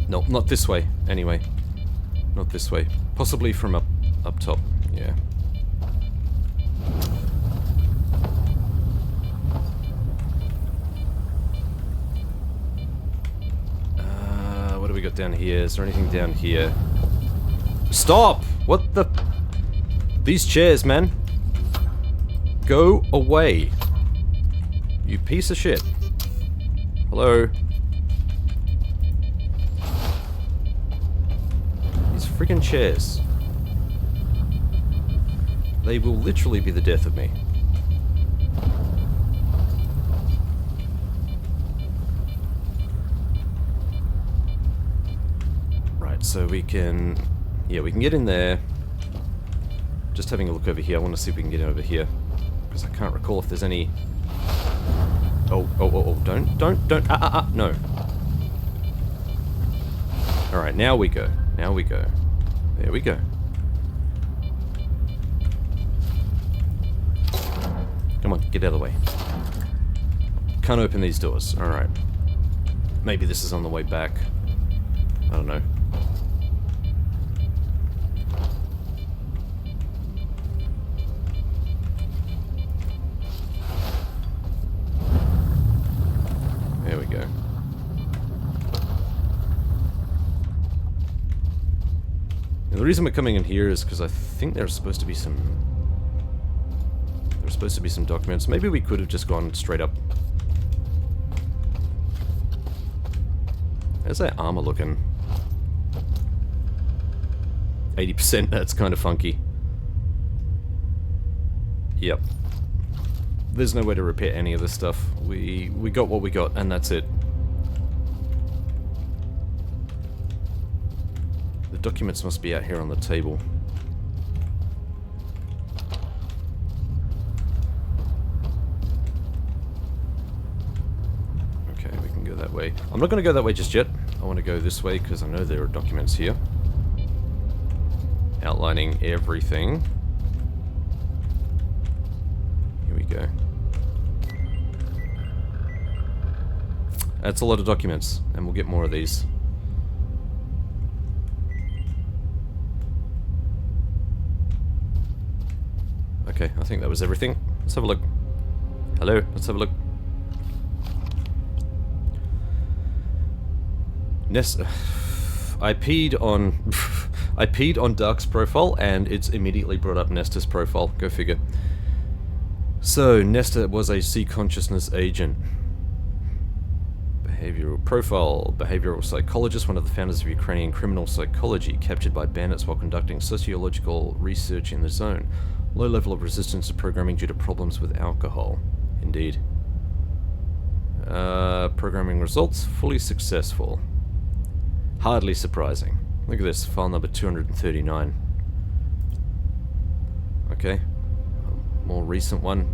Nope, not this way, anyway. Not this way. Possibly from up top, yeah. What do we got down here? Is there anything down here? Stop! What the... These chairs, man. Go away. You piece of shit. Hello? These freaking chairs. They will literally be the death of me. Right, so we can... Yeah, we can get in there. Just having a look over here. I want to see if we can get over here. Because I can't recall if there's any... Oh, don't, no. Alright, now we go. Now we go. There we go. Come on, get out of the way. can't open these doors. Alright. Maybe this is on the way back. I don't know. There we go. And the reason we're coming in here is because I think there's supposed to be some... There's supposed to be some documents. Maybe we could have just gone straight up. How's that armor looking? 80%, that's kind of funky. Yep. There's no way to repair any of this stuff. We got what we got, and that's it. The documents must be out here on the table. Okay, we can go that way. I'm not going to go that way just yet. I want to go this way because I know there are documents here. Outlining everything. Here we go. That's a lot of documents, and we'll get more of these. Okay, I think that was everything. Let's have a look. Hello, let's have a look. I peed on I peed on Dark's profile and it's immediately brought up Nestor's profile. Go figure. So Nestor was a sea consciousness agent. Behavioral profile. Behavioral psychologist, one of the founders of Ukrainian criminal psychology, captured by bandits while conducting sociological research in the zone. Low level of resistance to programming due to problems with alcohol. Indeed. Programming results, fully successful. Hardly surprising. Look at this, file number 239. Okay. More recent one.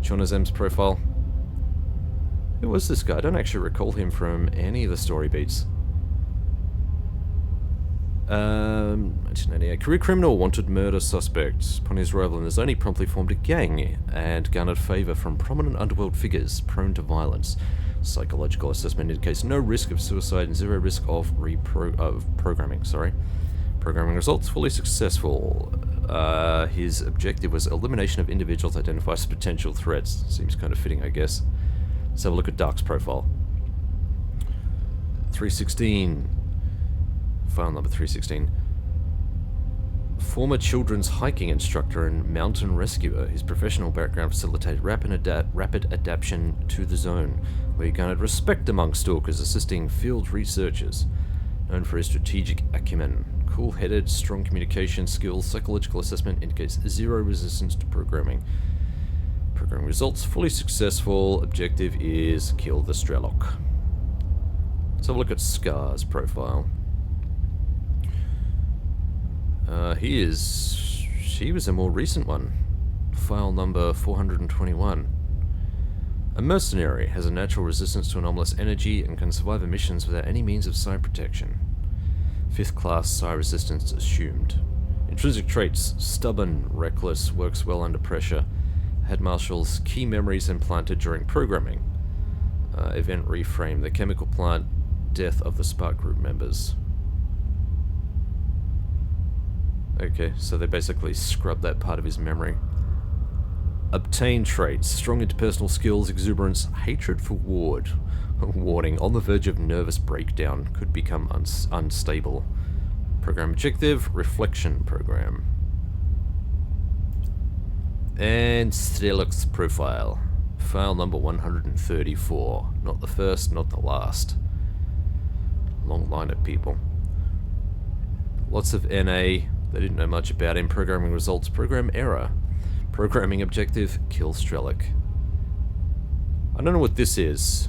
Chornobyl's profile. Who was this guy? I don't actually recall him from any of the story beats. 1988. Career criminal, wanted murder suspect. Upon his arrival in the zone, he promptly formed a gang and garnered favour from prominent underworld figures prone to violence. Psychological assessment indicates no risk of suicide and zero risk of programming. Programming results fully successful. His objective was elimination of individuals identified as potential threats. Seems kind of fitting, I guess. Let's have a look at Dark's profile. 316. File number 316. Former children's hiking instructor and mountain rescuer. His professional background facilitated rapid adaptation to the zone, where he garnered respect among stalkers, assisting field researchers. Known for his strategic acumen. Cool-headed, strong communication skills, psychological assessment indicates zero resistance to programming. Programming results, fully successful. Objective is kill the Strelok. Let's have a look at Scar's profile. She was a more recent one. File number 421. A mercenary has a natural resistance to anomalous energy and can survive emissions without any means of psi protection. 5th class psi resistance assumed. Intrinsic traits: stubborn, reckless, works well under pressure. Had Marshall's key memories implanted during programming. Event reframe: the chemical plant, death of the Spark group members. Okay, so they basically scrubbed that part of his memory. Obtain traits: strong interpersonal skills, exuberance, hatred for Ward. Warning: on the verge of nervous breakdown, could become unstable. Program objective: reflection program. And Strelok's profile. File number 134. Not the first, not the last. Long line of people. Lots of NA. They didn't know much about him. Programming results: program error. Programming objective: kill Strelok. I don't know what this is,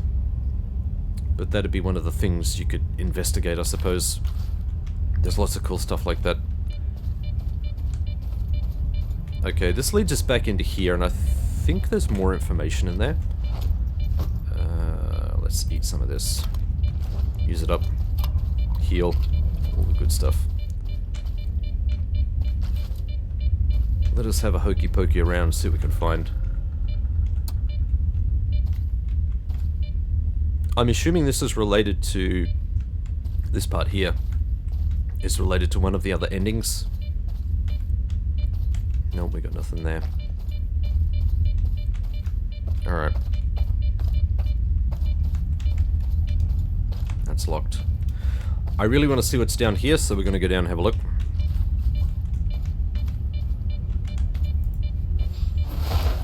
but that'd be one of the things you could investigate, I suppose. There's lots of cool stuff like that. Okay, this leads us back into here, and I think there's more information in there. Let's eat some of this. Use it up. Heal. All the good stuff. Let us have a hokey pokey around, see what we can find. I'm assuming this is related to... This part here is related to one of the other endings. No, we got nothing there. Alright. That's locked. I really want to see what's down here, so we're going to go down and have a look.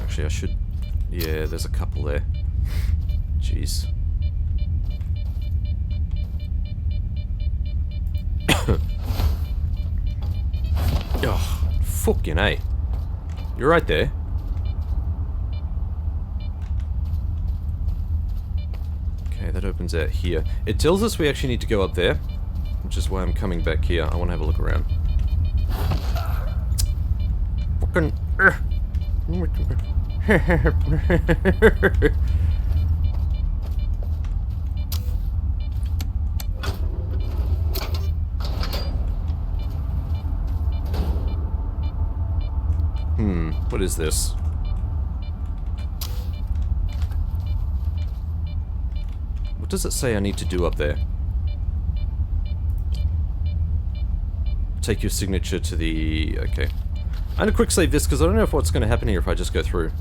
Actually, I should... Yeah, there's a couple there. Jeez. Oh, fucking A. You're right there. Okay, that opens out here. It tells us we actually need to go up there, which is why I'm coming back here. I want to have a look around. Fucking... What is this? What does it say I need to do up there? Take your signature to the... Okay. I'm gonna quick save this because I don't know if what's gonna happen here if I just go through.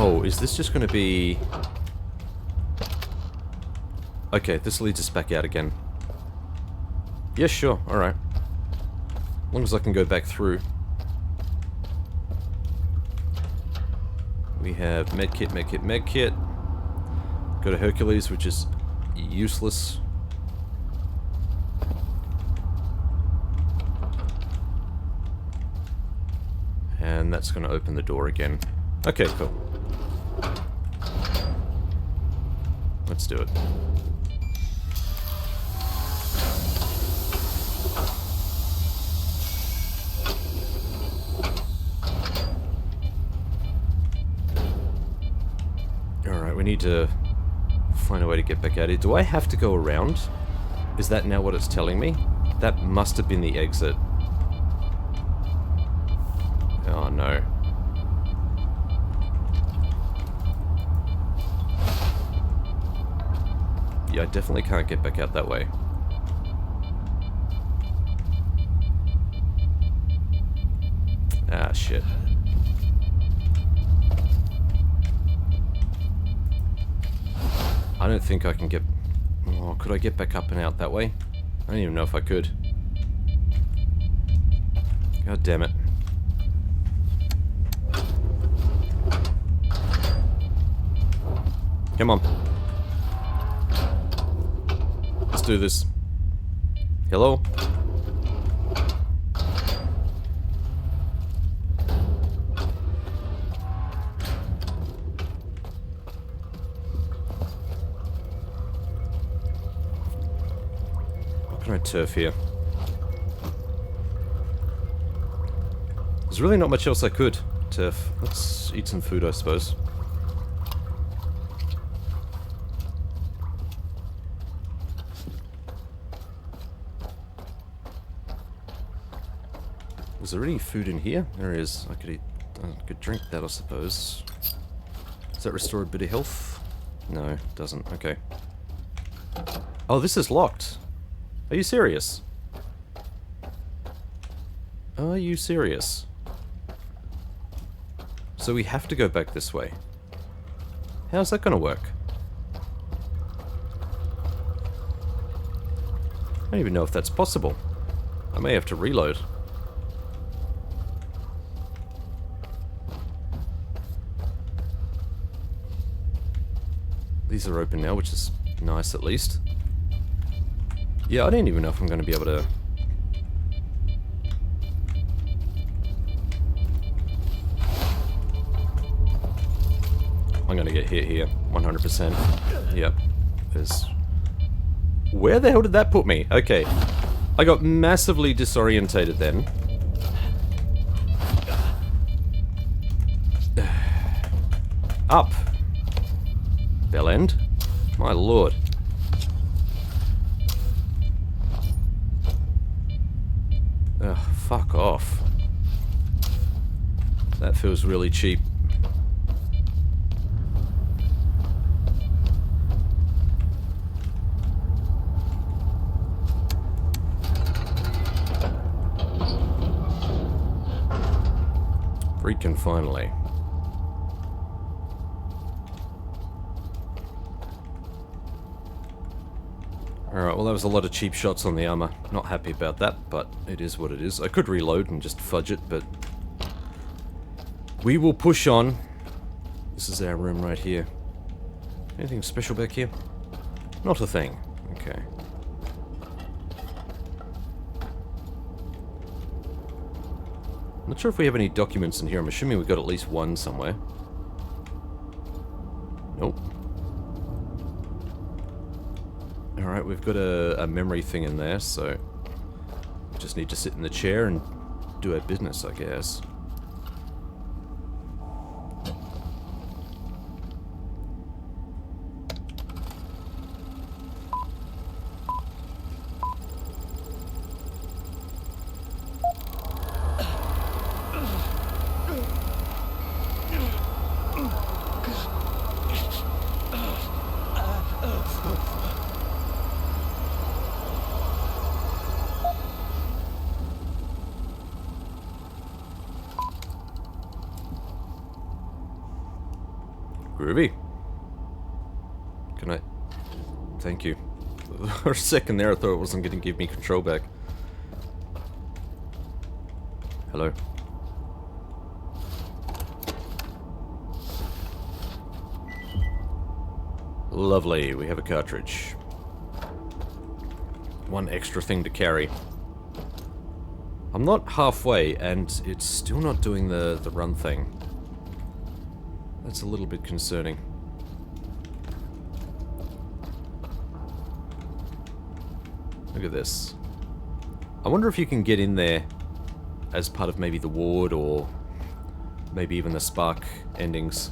Oh, is this just going to be... Okay, this leads us back out again. Yeah, sure, alright. As long as I can go back through. We have medkit, medkit, medkit. Go to Hercules, which is useless. And that's going to open the door again. Okay, cool. Let's do it. Alright, we need to find a way to get back out here. Do I have to go around? Is that now what it's telling me? That must have been the exit. Oh no. Yeah, I definitely can't get back out that way. Ah, shit. I don't think I can get... Oh, could I get back up and out that way? I don't even know if I could. God damn it. Come on. Let's do this. Hello? What can I turf here? There's really not much else I could turf. Let's eat some food, I suppose. Is there any food in here? There is. I could eat. I could drink that, I suppose. Does that restore a bit of health? No, it doesn't. Okay. Oh, this is locked. Are you serious? Are you serious? So we have to go back this way. How's that gonna work? I don't even know if that's possible. I may have to reload. These are open now, which is nice at least. Yeah, I don't even know if I'm going to be able to... I'm going to get hit here, 100%. Yep. There's... Where the hell did that put me? Okay. I got massively disorientated then. Up. Bell end. My lord. Ugh, fuck off. That feels really cheap. Freaking finally. Alright, well that was a lot of cheap shots on the armor. Not happy about that, but it is what it is. I could reload and just fudge it, but we will push on. This is our room right here. Anything special back here? Not a thing. Okay. Not sure if we have any documents in here. I'm assuming we've got at least one somewhere. Nope. Alright, we've got a memory thing in there, so we just need to sit in the chair and do our business, I guess. Groovy. Can I... Thank you. For a second there I thought it wasn't going to give me control back. Hello. Lovely, we have a cartridge. One extra thing to carry. I'm not halfway and it's still not doing the run thing. That's a little bit concerning. Look at this. I wonder if you can get in there as part of maybe the ward or maybe even the spark endings.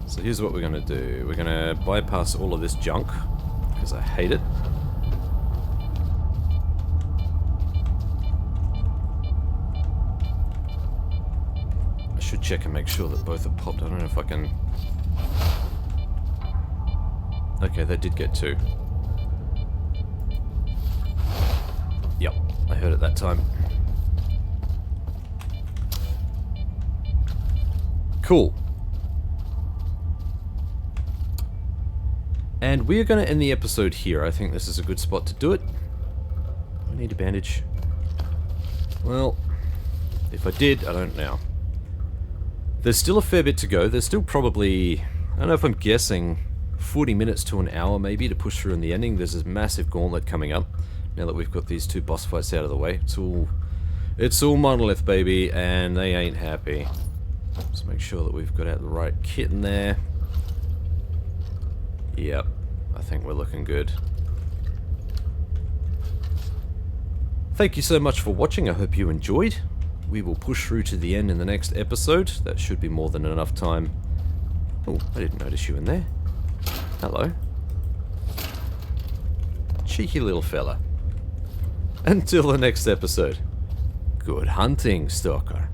So here's what we're going to do. We're going to bypass all of this junk because I hate it. Should check and make sure that both are popped. I don't know if I can... Okay, they did get two. Yep, I heard it that time. Cool. And we are going to end the episode here. I think this is a good spot to do it. I need a bandage. Well, if I did, I don't now. There's still a fair bit to go. There's still probably, I don't know if I'm guessing, 40 minutes to an hour maybe to push through in the ending. There's this massive gauntlet coming up. Now that we've got these two boss fights out of the way. It's all Monolith, baby, and they ain't happy. Let's make sure that we've got out the right kit in there. Yep, I think we're looking good. Thank you so much for watching. I hope you enjoyed. We will push through to the end in the next episode. That should be more than enough time. Oh, I didn't notice you in there. Hello. Cheeky little fella. Until the next episode. Good hunting, Stalker.